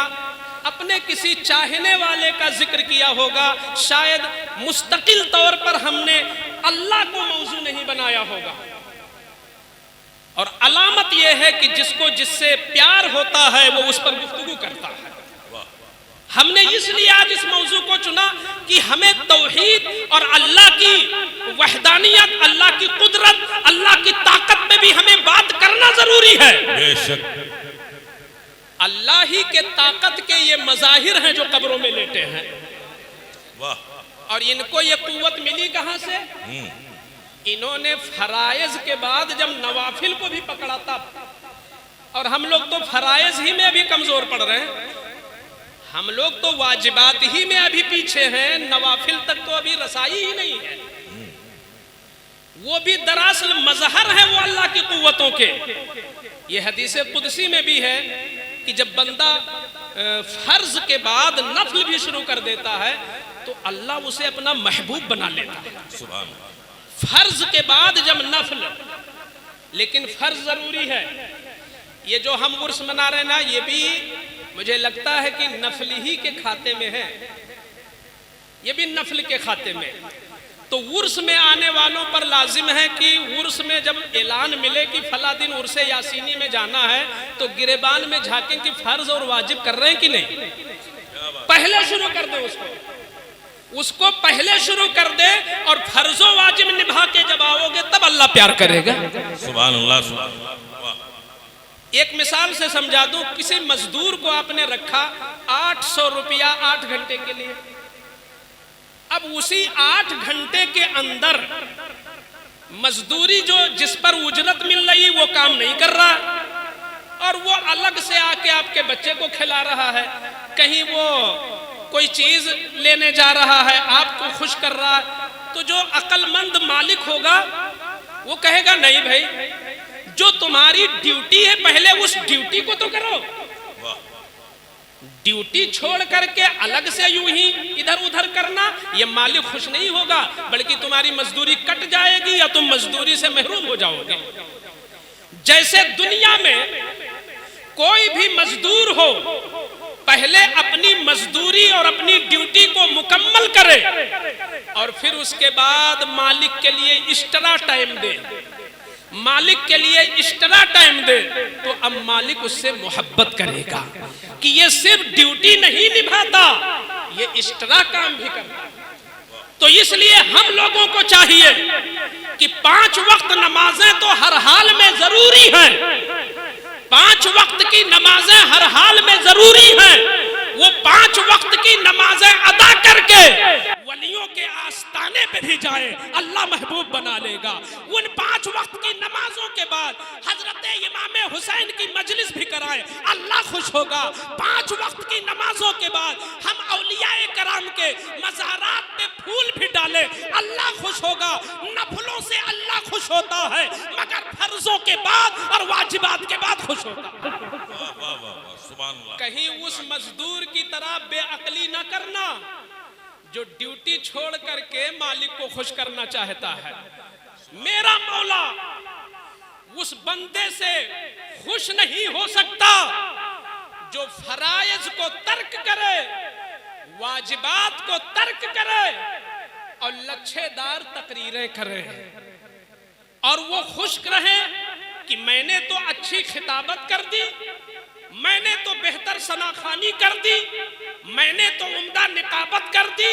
अपने किसी चाहने वाले का जिक्र किया होगा, शायद मुस्तकिल तौर पर हमने अल्लाह को मौजू नहीं बनाया होगा। और अलामत यह है कि जिसको जिससे प्यार होता है वो उस पर गुफ्तगू करता है। हमने इसलिए आज इस मौजू को चुना कि हमें तौहीद और अल्लाह की वहदानियत, अल्लाह की कुदरत, अल्लाह की ताकत में भी हमें बात करना जरूरी है। बेशक अल्लाह ही के ताकत के ये मज़ाहिर हैं जो कब्रों में लेटे हैं। वाह। और इनको ये कुव्वत मिली कहां से? इन्होंने फराइज के बाद जब नवाफिल को भी पकड़ा था, और हम लोग तो फराइज ही में अभी कमजोर पड़ रहे हैं, हम लोग तो वाजिबात ही में अभी पीछे हैं, नवाफिल तक तो अभी रसाई ही नहीं है। वो भी दरअसल मजहर है वो अल्लाह की कुव्वतों के। ये हदीसे कुदसी में भी है कि जब बंदा फर्ज के बाद नफल भी शुरू कर देता है तो अल्लाह उसे अपना महबूब बना लेता है। सुभान अल्लाह। फर्ज के बाद जब नफल, लेकिन फर्ज जरूरी है। ये जो हम उर्स मना रहे ना, ये भी मुझे लगता है कि नफल ही के खाते में है, ये भी नफल के खाते में। तो उर्स में आने वालों पर लाजिम है कि उर्स में जब ऐलान मिले कि फला दिन उर्स यासीनी में जाना है, तो गिरेबान में झांकें कि फर्ज और वाजिब कर रहे हैं कि नहीं। पहले शुरू कर दे उसको पहले शुरू कर दे, और फर्जो वाजिब निभा के जब आओगे तब अल्लाह प्यार करेगा। सुभान अल्लाह, सुभान अल्लाह। एक मिसाल से समझा दूं, किसी मजदूर को आपने रखा 800 रुपया 8 घंटे के लिए। अब उसी 8 घंटे के अंदर मजदूरी जो जिस पर उजरत मिल रही वो काम नहीं कर रहा, और वो अलग से आके आपके बच्चे को खिला रहा है, कहीं वो कोई चीज लेने जा रहा है, आपको खुश कर रहा है, तो जो अक्लमंद मालिक होगा वो कहेगा नहीं भाई, जो तुम्हारी ड्यूटी है पहले उस ड्यूटी को तो करो। ड्यूटी छोड़ करके अलग से यूं ही इधर उधर करना, ये मालिक खुश नहीं होगा, बल्कि तुम्हारी मजदूरी कट जाएगी या तुम मजदूरी से महरूम हो जाओगे। जैसे दुनिया में कोई भी मजदूर हो, पहले अपनी मजदूरी और अपनी ड्यूटी को मुकम्मल करे और फिर उसके बाद मालिक के लिए एक्स्ट्रा टाइम दे, मालिक के लिए एक्स्ट्रा टाइम दे, तो अब मालिक उससे मोहब्बत करेगा कि ये सिर्फ ड्यूटी नहीं निभाता, ये एक्स्ट्रा काम भी करता। तो इसलिए हम लोगों को चाहिए कि 5 वक्त नमाजें तो हर हाल में जरूरी हैं, 5 वक्त की नमाजें हर हाल में जरूरी हैं। वो 5 वक्त की नमाजें अदा करके वलियों के आस्ताने पे भी जाए, अल्लाह महबूब बना लेगा। उन 5 वक्त की नमाजों के बाद हजरत इमाम हुसैन की मजलिस भी कराएं, अल्लाह खुश होगा। 5 वक्त की नमाजों के बाद हम औलियाए कराम के मज़ारात पे फूल भी डालें, अल्लाह खुश होगा। नफलों से अल्लाह खुश होता है, मगर फर्जों के बाद और वाजिबात के बाद खुश होता है। कहीं उस मजदूर की तरह बेअक्ली न करना जो ड्यूटी छोड़ करके मालिक को खुश करना चाहता है। मेरा मौला उस बंदे से खुश नहीं हो सकता जो फराइज को तर्क करे, वाजिबात को तर्क करे, और लच्छेदार तकरीरें कर रहे हैं और वो खुश रहे कि मैंने तो अच्छी खिताबत कर दी, मैंने तो बेहतर सनाखानी कर दी, मैंने तो उम्दा निकाबत कर दी,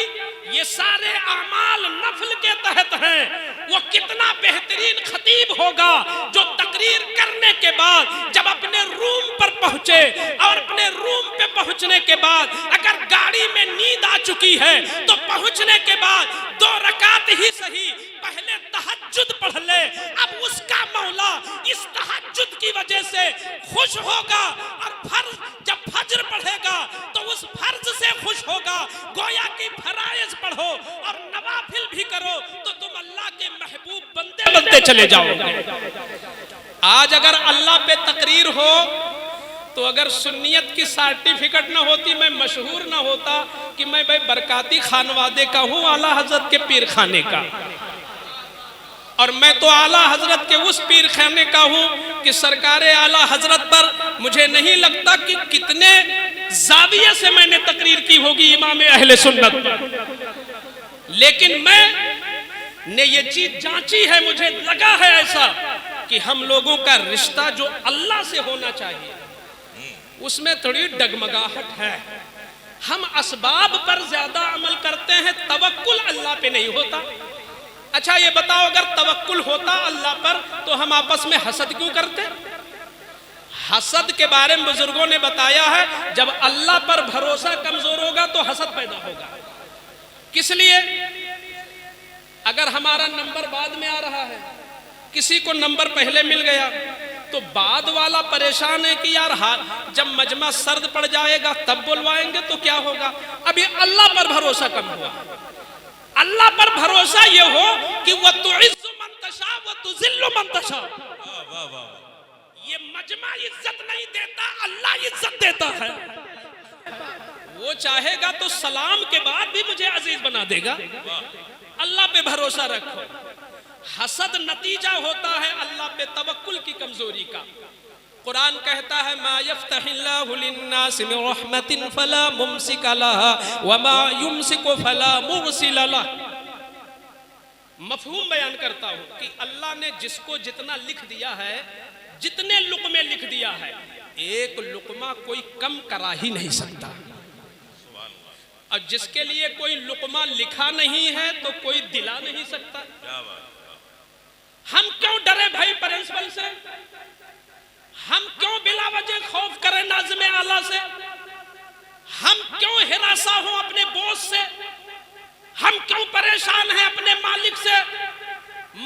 ये सारे अमाल नफल के तहत हैं। वो कितना बेहतरीन खतीब होगा जो तकरीर करने के बाद जब अपने रूम पर पहुंचे और अपने रूम पे पहुंचने के बाद अगर गाड़ी में नींद आ चुकी है तो पहुंचने के बाद 2 रकात ही सही पहले तहज्जुद पढ़ ले। अब उसका मौला इस तहज्जुद की वजह से खुश होगा और फर्ज जब फज्र पढ़ेगा तो उस फर्ज से खुश होगा। गोया की फराइज पढ़ो और नवाफिल भी करो तो तुम अल्लाह के महबूब बनते बनते चले जाओगे। आज अगर अल्लाह पे तकरीर हो तो अगर सुन्नियत की सर्टिफिकेट ना होती, मैं मशहूर ना होता कि मैं भाई बरकाती खानवादे का हूँ, आला हजरत के पीर खाने का, और मैं तो आला हजरत के उस पीर खाने का हूँ कि सरकारे आला हजरत पर मुझे नहीं लगता कि कितने जाविये से मैंने तकरीर की होगी इमाम अहले सुन्नत। लेकिन मैं ने ये चीज जांची है, मुझे लगा है ऐसा कि हम लोगों का रिश्ता जो अल्लाह से होना चाहिए उसमें थोड़ी डगमगाहट है। हम असबाब पर ज्यादा अमल करते हैं, तवक्कुल अल्लाह पे नहीं होता। अच्छा ये बताओ, अगर तवक्कुल होता अल्लाह पर तो हम आपस में हसद क्यों करते? हसद के बारे में बुजुर्गों ने बताया है, जब अल्लाह पर भरोसा कमजोर होगा तो हसद पैदा होगा। किस लिए? अगर हमारा नंबर बाद में आ रहा है, किसी को नंबर पहले मिल गया तो बाद वाला परेशान है कि यार जब मजमा सर्द पड़ जाएगा तब बुलवाएंगे तो क्या होगा। अभी अल्लाह पर भरोसा कम हुआ। अल्लाह पर भरोसा ये हो कि वह तुइज़्ज़ु मन तशा व तुज़िल्लु मन तशा। ये मजमा इज्जत नहीं देता, अल्लाह इज्जत देता है। वो चाहेगा तो सलाम के बाद भी मुझे अजीज बना देगा। अल्लाह पे भरोसा रखो। हसद नतीजा होता है अल्लाह पे तवक्कुल की कमजोरी का। कुरान कहता है मा यफ्तहिल्लाहु लिन्नासि मिन रहमतिन फला मुमसिका लहा व मा युमसिकु फला मुरसिला लह। मफहूम बयान करता हूं कि अल्लाह ने जिसको जितना लिख दिया है, जितने लुकमे लिख दिया है, एक लुकमा कोई कम करा ही नहीं सकता। और जिसके लिए कोई लुकमा लिखा नहीं है तो कोई दिला नहीं सकता। हम क्यों डरे भाई प्रिंसिपल से? हम क्यों बिला वजह खौफ करें नाज़िम आला से? हम क्यों हिरासा हो अपने बॉस से? हम क्यों परेशान हैं अपने मालिक से?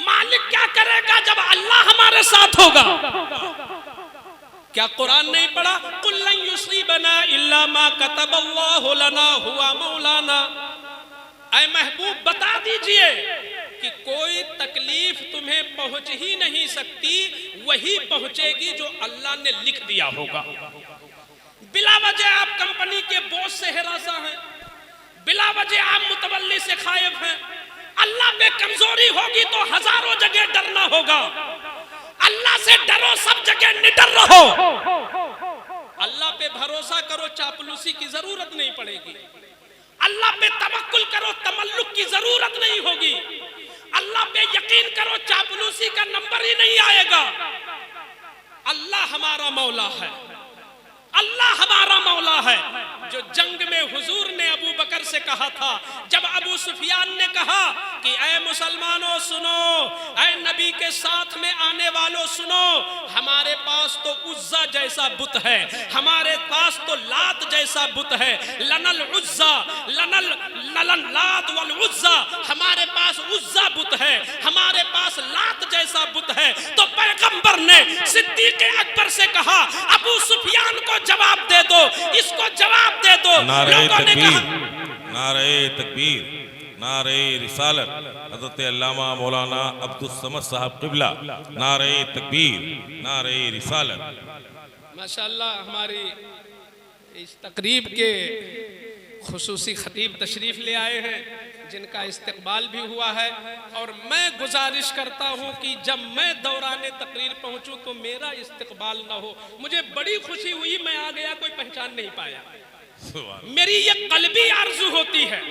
मालिक क्या करेगा जब अल्लाह हमारे साथ होगा? क्या कुरान नहीं पढ़ा? कुल लन युसीबना इल्ला मा कतबल्लाहु लना हुवा मौलाना। ऐ महबूब बता दीजिए कि कोई तकलीफ तुम्हें पहुंच ही नहीं सकती, वही पहुंचेगी जो अल्लाह ने लिख दिया होगा। बिला वजह आप कंपनी के बॉस से हिरासा हैं, बिला वजह आप मुतवल्ली से खाइफ हैं। अल्लाह पे कमजोरी होगी तो हजारों जगह डरना होगा। अल्लाह से डरो, सब जगह निडर रहो। अल्लाह पे भरोसा करो, चापलूसी की जरूरत नहीं पड़ेगी। अल्लाह पे तवक्कुल करो, तमल्लुक की जरूरत नहीं होगी। अल्लाह पे यकीन करो, चापलूसी का नंबर ही नहीं आएगा। अल्लाह हमारा मौला है, अल्लाह हमारा मौला है। जो जंग में हुजूर ने अबू बकर से कहा था, जब अबू सुफियान ने कहा कि ऐ मुसलमानों सुनो, ऐ नबी के साथ में आने वालों सुनो, हमारे पास तो उज्जा जैसा बुत है, हमारे पास तो लात जैसा बुत है। लनल उज्जा लनल लात वल उज्जा, हमारे पास उज्जा बुत है, हमारे पास लात जैसा बुत है। तो पैगंबर ने सिद्दीक अकबर से कहा अबू सुफियान को जवाब दे दो, इसको जवाब दे दो। नारे तकबीर, नारे तकबीर, नारे रिसालत, हज़रत अल्लामा मौलाना अब्दुल समद साहब क़िबला। नारे तकबीर, नारे रिसालत। माशाअल्लाह हमारी इस तकरीब के खुसूसी खतीब तशरीफ ले आए हैं, जिनका इस्तकबाल भी हुआ है। और मैं गुजारिश करता हूं कि जब मैं दौरान तकरीर पहुंचूं तो मेरा इस्तकबाल ना हो। मुझे बड़ी खुशी हुई, मैं आ गया कोई पहचान नहीं पाया। मेरी ये कल्बी आरज़ू होती है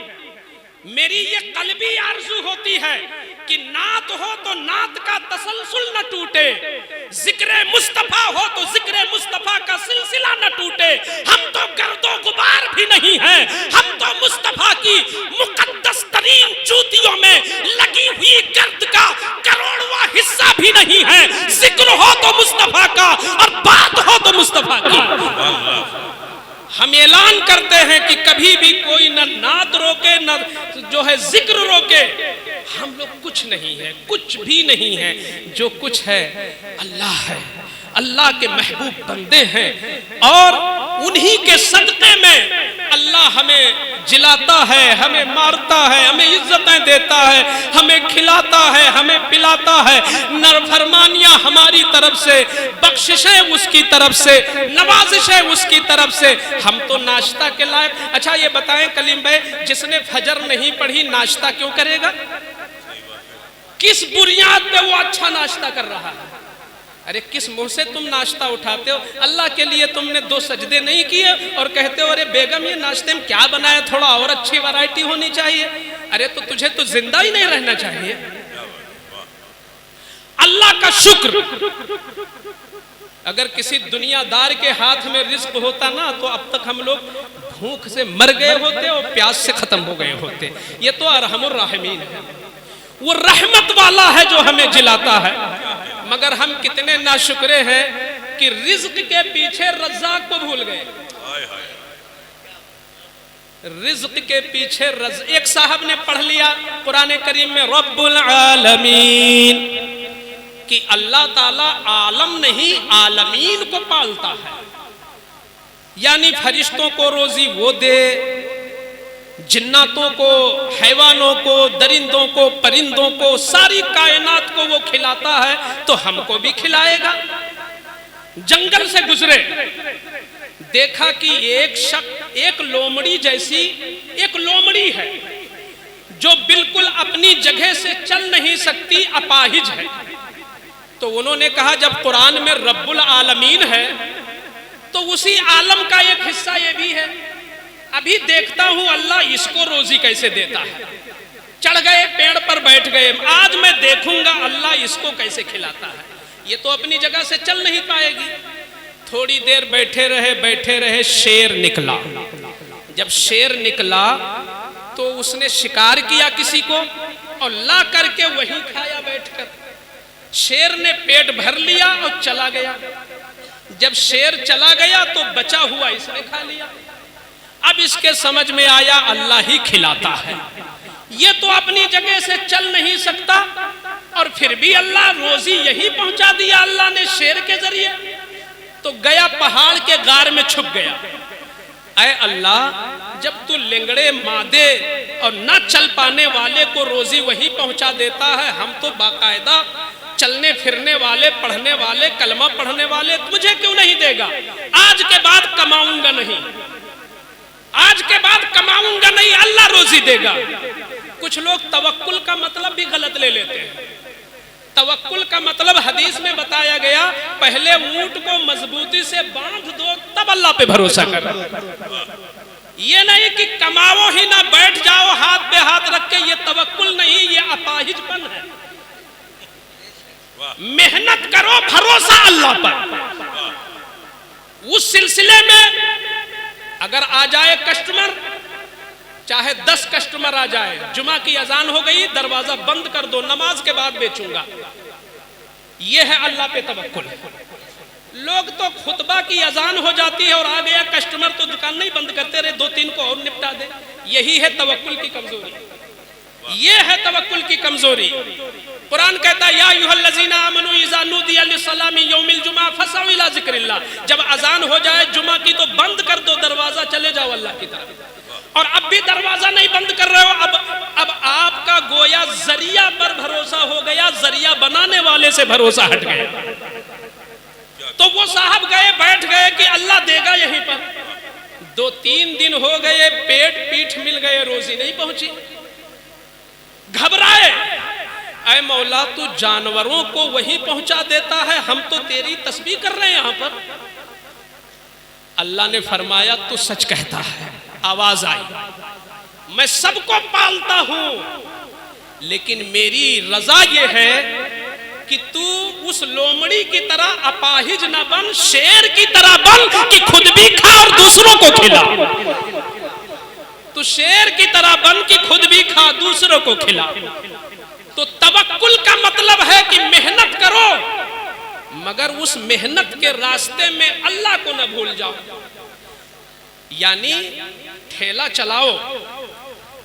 मेरी ये कल्बी आरज़ू होती है कि नात हो तो नात का तसलसल न टूटे, जिक्र मुस्तफा हो तो जिक्र मुस्तफा का सिलसिला न टूटे। हम तो गर्दो गुबार भी नहीं हैं, हम तो मुस्तफा की मुकद्दस तरीन जूतियों में लगी हुई गर्द का करोड़वां हिस्सा भी नहीं है। जिक्र हो तो मुस्तफा का और बात हो तो मुस्तफा की। हम ऐलान करते हैं कि कभी भी कोई न नात रोके न जो है जिक्र रोके। हम लोग कुछ नहीं है, कुछ भी नहीं है। जो कुछ है अल्लाह है, अल्लाह के महबूब बंदे हैं और उन्हीं के सदक़े में अल्लाह हमें जिलाता है, हमें मारता है, हमें इज्जतें देता है, हमें खिलाता है, हमें पिलाता है। नरफरमानियां हमारी तरफ से, बख्शिशें उसकी तरफ से, नवाजिशें उसकी तरफ से। हम तो नाश्ता के लायक। अच्छा ये बताएं कलीम भाई, जिसने फजर नहीं पढ़ी नाश्ता क्यों करेगा? किस बुनियाद पे वो अच्छा नाश्ता कर रहा है? अरे किस मुंह से तुम नाश्ता उठाते हो? अल्लाह के लिए तुमने 2 सजदे नहीं किए और कहते हो अरे बेगम ये नाश्ते में क्या बनाया, थोड़ा और अच्छी वैरायटी होनी चाहिए। अरे तो तुझे तो जिंदा ही नहीं रहना चाहिए। अल्लाह का शुक्र। अगर किसी दुनियादार के हाथ में रिस्क होता ना तो अब तक हम लोग भूख से मर गए होते और प्यास से खत्म हो गए होते। ये तो अरहमुर राहिमीन है, वो रहमत वाला है जो हमें जिलाता है। मगर हम कितने नाशुक्रे हैं कि रिज्क के पीछे रज़्ज़ाक़ को भूल गए। रिज्क के पीछे एक साहब ने पढ़ लिया कुरान करीम में रब्बुल आलमीन कि अल्लाह ताला आलम नहीं आलमीन को पालता है, यानी फरिश्तों को रोजी वो दे, जिन्नातों को, हैवानों को, दरिंदों को, परिंदों को, सारी कायनात को वो खिलाता है तो हमको भी खिलाएगा। जंगल से गुजरे, देखा कि एक लोमड़ी जैसी एक लोमड़ी है जो बिल्कुल अपनी जगह से चल नहीं सकती, अपाहिज है। तो उन्होंने कहा जब कुरान में रब्बुल आलमीन है तो उसी आलम का एक हिस्सा ये भी है। अभी देखता हूं अल्लाह इसको रोजी कैसे देता है। चढ़ गए पेड़ पर बैठ गए, आज मैं देखूंगा अल्लाह इसको कैसे खिलाता है। ये तो अपनी जगह से चल नहीं पाएगी। थोड़ी देर बैठे रहे, शेर निकला। जब शेर निकला तो उसने शिकार किया किसी को और ला करके वहीं खाया बैठकर। शेर ने पेट भर लिया और चला गया। जब शेर चला गया तो बचा हुआ इसने खा लिया। अब इसके समझ में आया अल्लाह ही खिलाता है, ये तो अपनी जगह से चल नहीं सकता और फिर भी अल्लाह रोजी यही पहुंचा दिया अल्लाह ने शेर के जरिए। तो गया पहाड़ के गार में छुप गया। ऐ अल्लाह, जब तू लिंगड़े, मादे और न चल पाने वाले को रोजी वही पहुंचा देता है, हम तो बाकायदा चलने फिरने वाले, पढ़ने वाले, कलमा पढ़ने वाले, तुझे क्यों नहीं देगा? आज के बाद कमाऊंगा नहीं, आज के बाद कमाऊंगा नहीं, अल्लाह रोजी देगा। कुछ लोग तवक्कुल का मतलब भी गलत ले लेते हैं। तवक्कुल का मतलब हदीस में बताया गया, पहले ऊंट को मजबूती से बांध दो तब अल्लाह पे भरोसा कर। ये नहीं कि कमाओ ही ना, बैठ जाओ हाथ पे हाथ रख के, ये तवक्कुल नहीं, ये अपाहिजपन है। मेहनत करो, भरोसा अल्लाह पर। उस सिलसिले में अगर आ जाए कस्टमर, चाहे 10 कस्टमर आ जाए, जुमा की अजान हो गई, दरवाजा बंद कर दो, नमाज के बाद बेचूंगा, यह है अल्लाह पे तवक्कुल। लोग तो खुतबा की अजान हो जाती है और आ गया कस्टमर तो दुकान नहीं बंद करते रहे, 2-3 को और निपटा दे। यही है तवक्कुल की कमजोरी, ये है तवक्कुल की कमजोरी। कुरान कहता है या अय्युहल्लज़ीना आमनू इज़ा नूदिया लिस्सलामी यौमिल जुमा फसअू इला ज़िक्रिल्लाह। जब अजान हो जाए जुमा की तो बंद कर दो दरवाजा, चले जाओ अल्लाह की तरफ। और अब भी दरवाजा नहीं बंद कर रहे हो, अब आपका गोया जरिया पर भरोसा हो गया, जरिया बनाने वाले से भरोसा हट गया। तो वो साहब गए, बैठ गए कि अल्लाह देगा यहीं पर। 2-3 दिन हो गए, पेट पीठ मिल गए, रोजी नहीं पहुंची। घबराए, ऐ मौला तू जानवरों को वहीं पहुंचा देता है, हम तो तेरी तस्बीह कर रहे हैं यहां पर। अल्लाह ने फरमाया तू सच कहता है। आवाज आई, मैं सबको पालता हूं, लेकिन मेरी रजा ये है कि तू उस लोमड़ी की तरह अपाहिज न बन, शेर की तरह बन कि खुद भी खा और दूसरों को खिला। तू शेर की तरह बन कि खुद भी खा दूसरों को खिला। तो तवक्कुल का मतलब है कि मेहनत करो, मगर उस मेहनत के रास्ते में अल्लाह को न भूल जाओ। यानी ठेला चलाओ,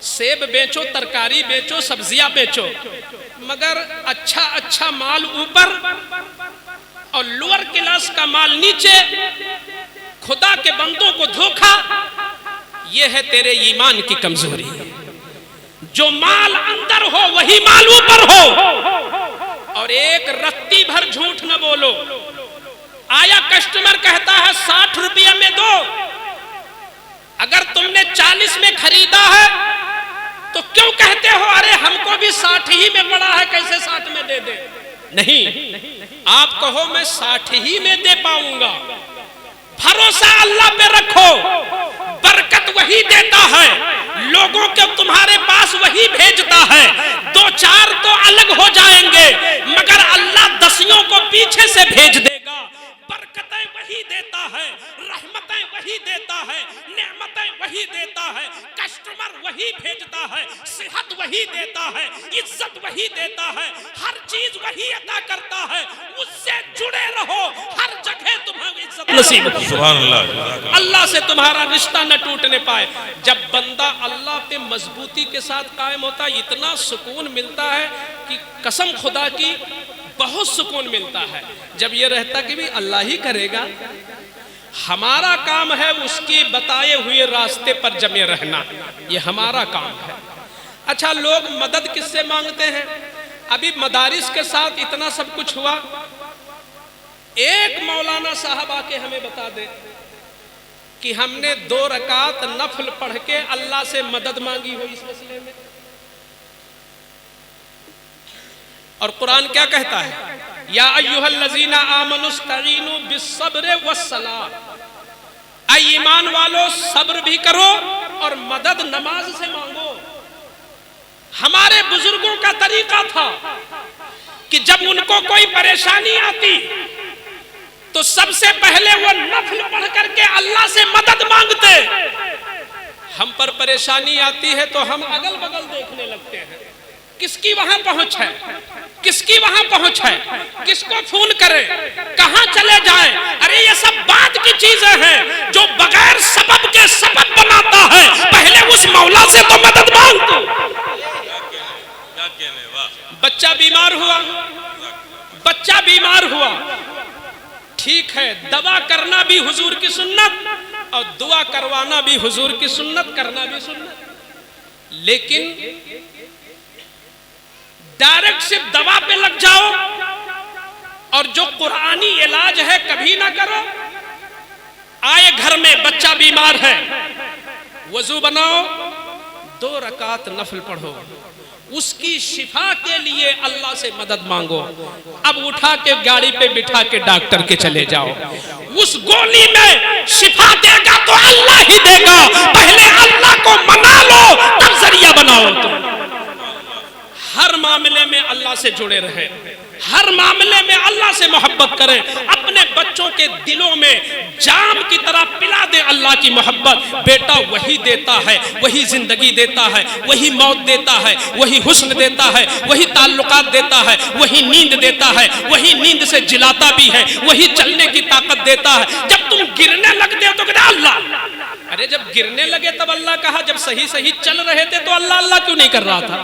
सेब बेचो, तरकारी बेचो, सब्जियां बेचो, मगर अच्छा अच्छा माल ऊपर और लोअर क्लास का माल नीचे, खुदा के बंदों को धोखा, यह है तेरे ईमान की कमजोरी। जो माल अंदर हो वही माल ऊपर हो, और एक रत्ती भर झूठ न बोलो। आया कस्टमर कहता है 60 रुपये में दो, अगर तुमने 40 में खरीदा है तो क्यों कहते हो अरे हमको भी 60 ही में पड़ा है, कैसे 60 में दे दे? नहीं, आप कहो मैं 60 ही में दे पाऊंगा। भरोसा अल्लाह पे रखो, बरकत वही देता है, लोगों को तुम्हारे पास वही भेजता है। 2-4 तो अलग हो जाएंगे, मगर अल्लाह 10 को पीछे से भेज देगा। बरकतें वही देता है, रहमतें वही देता है, नेमतें वही देता है, कस्टमर वही भेजता है, सेहत वही देता है, इज्जत वही देता है, हर चीज वही अता करता है। उससे जुड़े रहो, हर जगह तुम्हें इज्जत नसीब हो। सुभान अल्लाह। अल्लाह से तुम्हारा रिश्ता न टूटने पाए। जब बंदा अल्लाह पे मजबूती के साथ कायम होता है, इतना सुकून मिलता है कि कसम खुदा की बहुत सुकून मिलता है। जब ये रहता कि भी अल्लाह ही करेगा, हमारा काम है उसके बताए हुए रास्ते पर जमे रहना, ये हमारा काम है। अच्छा, लोग मदद किससे मांगते हैं? अभी मदारिस के साथ इतना सब कुछ हुआ, एक मौलाना साहब आके हमें बता दे कि हमने 2 रकात नफल पढ़ के अल्लाह से मदद मांगी हो इस मसले में। और कुरान क्या कहता है? या अय्युहल्लज़ीना आमनुस्तईनु बिस्सब्र वस्सलाह, ऐ ईमान वालो सब्र भी करो और मदद नमाज से मांगो। हमारे बुजुर्गों का तरीका था कि जब उनको कोई परेशानी आती तो सबसे पहले वो नफल पढ़ करके अल्लाह से मदद मांगते। हम पर परेशानी आती है तो हम अगल बगल देखने लगते हैं, किसकी वहां पहुंच है, किसकी वहां पहुंच है, किसको फोन करें, कहां चले जाएं। अरे ये सब बात की चीजें हैं जो बगैर सबब के सबब बनाता है। पहले उस मौला से तो मदद मांगो। बच्चा बीमार हुआ, बच्चा बीमार हुआ, ठीक है, दवा करना भी हुजूर की सुन्नत और दुआ करवाना भी हुजूर की सुन्नत, करना भी सुन्नत। लेकिन डायरेक्ट सिर्फ दवा पे लग जाओ और जो कुरानी इलाज है कभी ना करो। आए घर में बच्चा बीमार है, वजू बनाओ, 2 रकात नफल पढ़ो, उसकी शिफा के लिए अल्लाह से मदद मांगो। अब उठा के गाड़ी पे बिठा के डॉक्टर के चले जाओ, उस गोली में शिफा देगा तो अल्लाह ही देगा। पहले अल्लाह को मना लो, तब जरिया बनाओ। तुम हर मामले में अल्लाह से जुड़े रहे, हर मामले में अल्लाह से मोहब्बत करें। अपने बच्चों के दिलों में जाम की तरह पिला दे अल्लाह की मोहब्बत। बेटा वही देता है, वही जिंदगी देता है, वही मौत देता है, वही हुस्न देता है, वही ताल्लुकात देता है, वही नींद देता है, वही नींद से जिलाता भी है, वही चलने की ताकत देता है। जब तुम गिरने लगते हो तो कहते अल्लाह। अरे जब गिरने लगे तब अल्लाह कहा, जब सही सही चल रहे थे तो अल्लाह अल्लाह क्यों नहीं कर रहा था?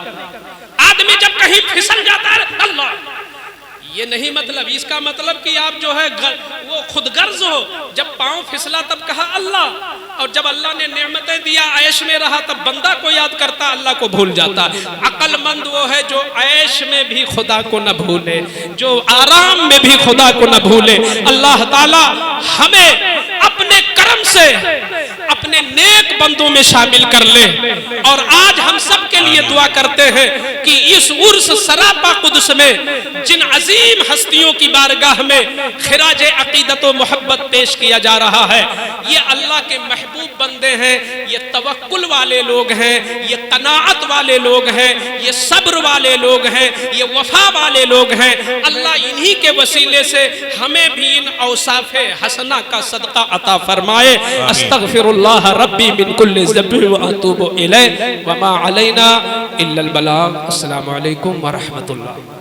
आदमी जब कहीं फिसल जाता है अल्लाह, ये नहीं मतलब। इसका मतलब कि आप जो है वो खुदगर्ज हो। जब पांव फिसला तब कहा अल्लाह, और जब अल्लाह ने नेमतें दिया, ऐश में रहा, तब बंदा को याद करता, अल्लाह को भूल जाता। अक्लमंद वो है जो ऐश में भी खुदा को न भूले, जो आराम में भी खुदा को न भूले। अल्लाह ताला हमें अपने करम से अपने नेक बंदों में शामिल कर ले। और आज हम सब के लिए दुआ करते हैं कि इस उर्स सरापा कुद्स में जिन अजीम हस्तियों की बारगाह में खिराज अकीदत व मोहब्बत पेश किया जा रहा है, ये अल्लाह के महबूब बंदे बंदे हैं, ये तवक्कुल वाले लोग हैं, ये कनाअत वाले लोग हैं, ये सब्र वाले लोग हैं, ये वफा वाले लोग हैं। अल्लाह इन्हीं के वसीले से हमें भी इन औसाफ़े हसना का सदका अता फरमाए। अस्तगफिरुल्लाह रब्बी मिन कुल्लि ज़ंबिन व अतूबु इलैह व मा अलैना इल्लल बलाग। अस्सलामु अलैकुम व रहमतुल्लाह।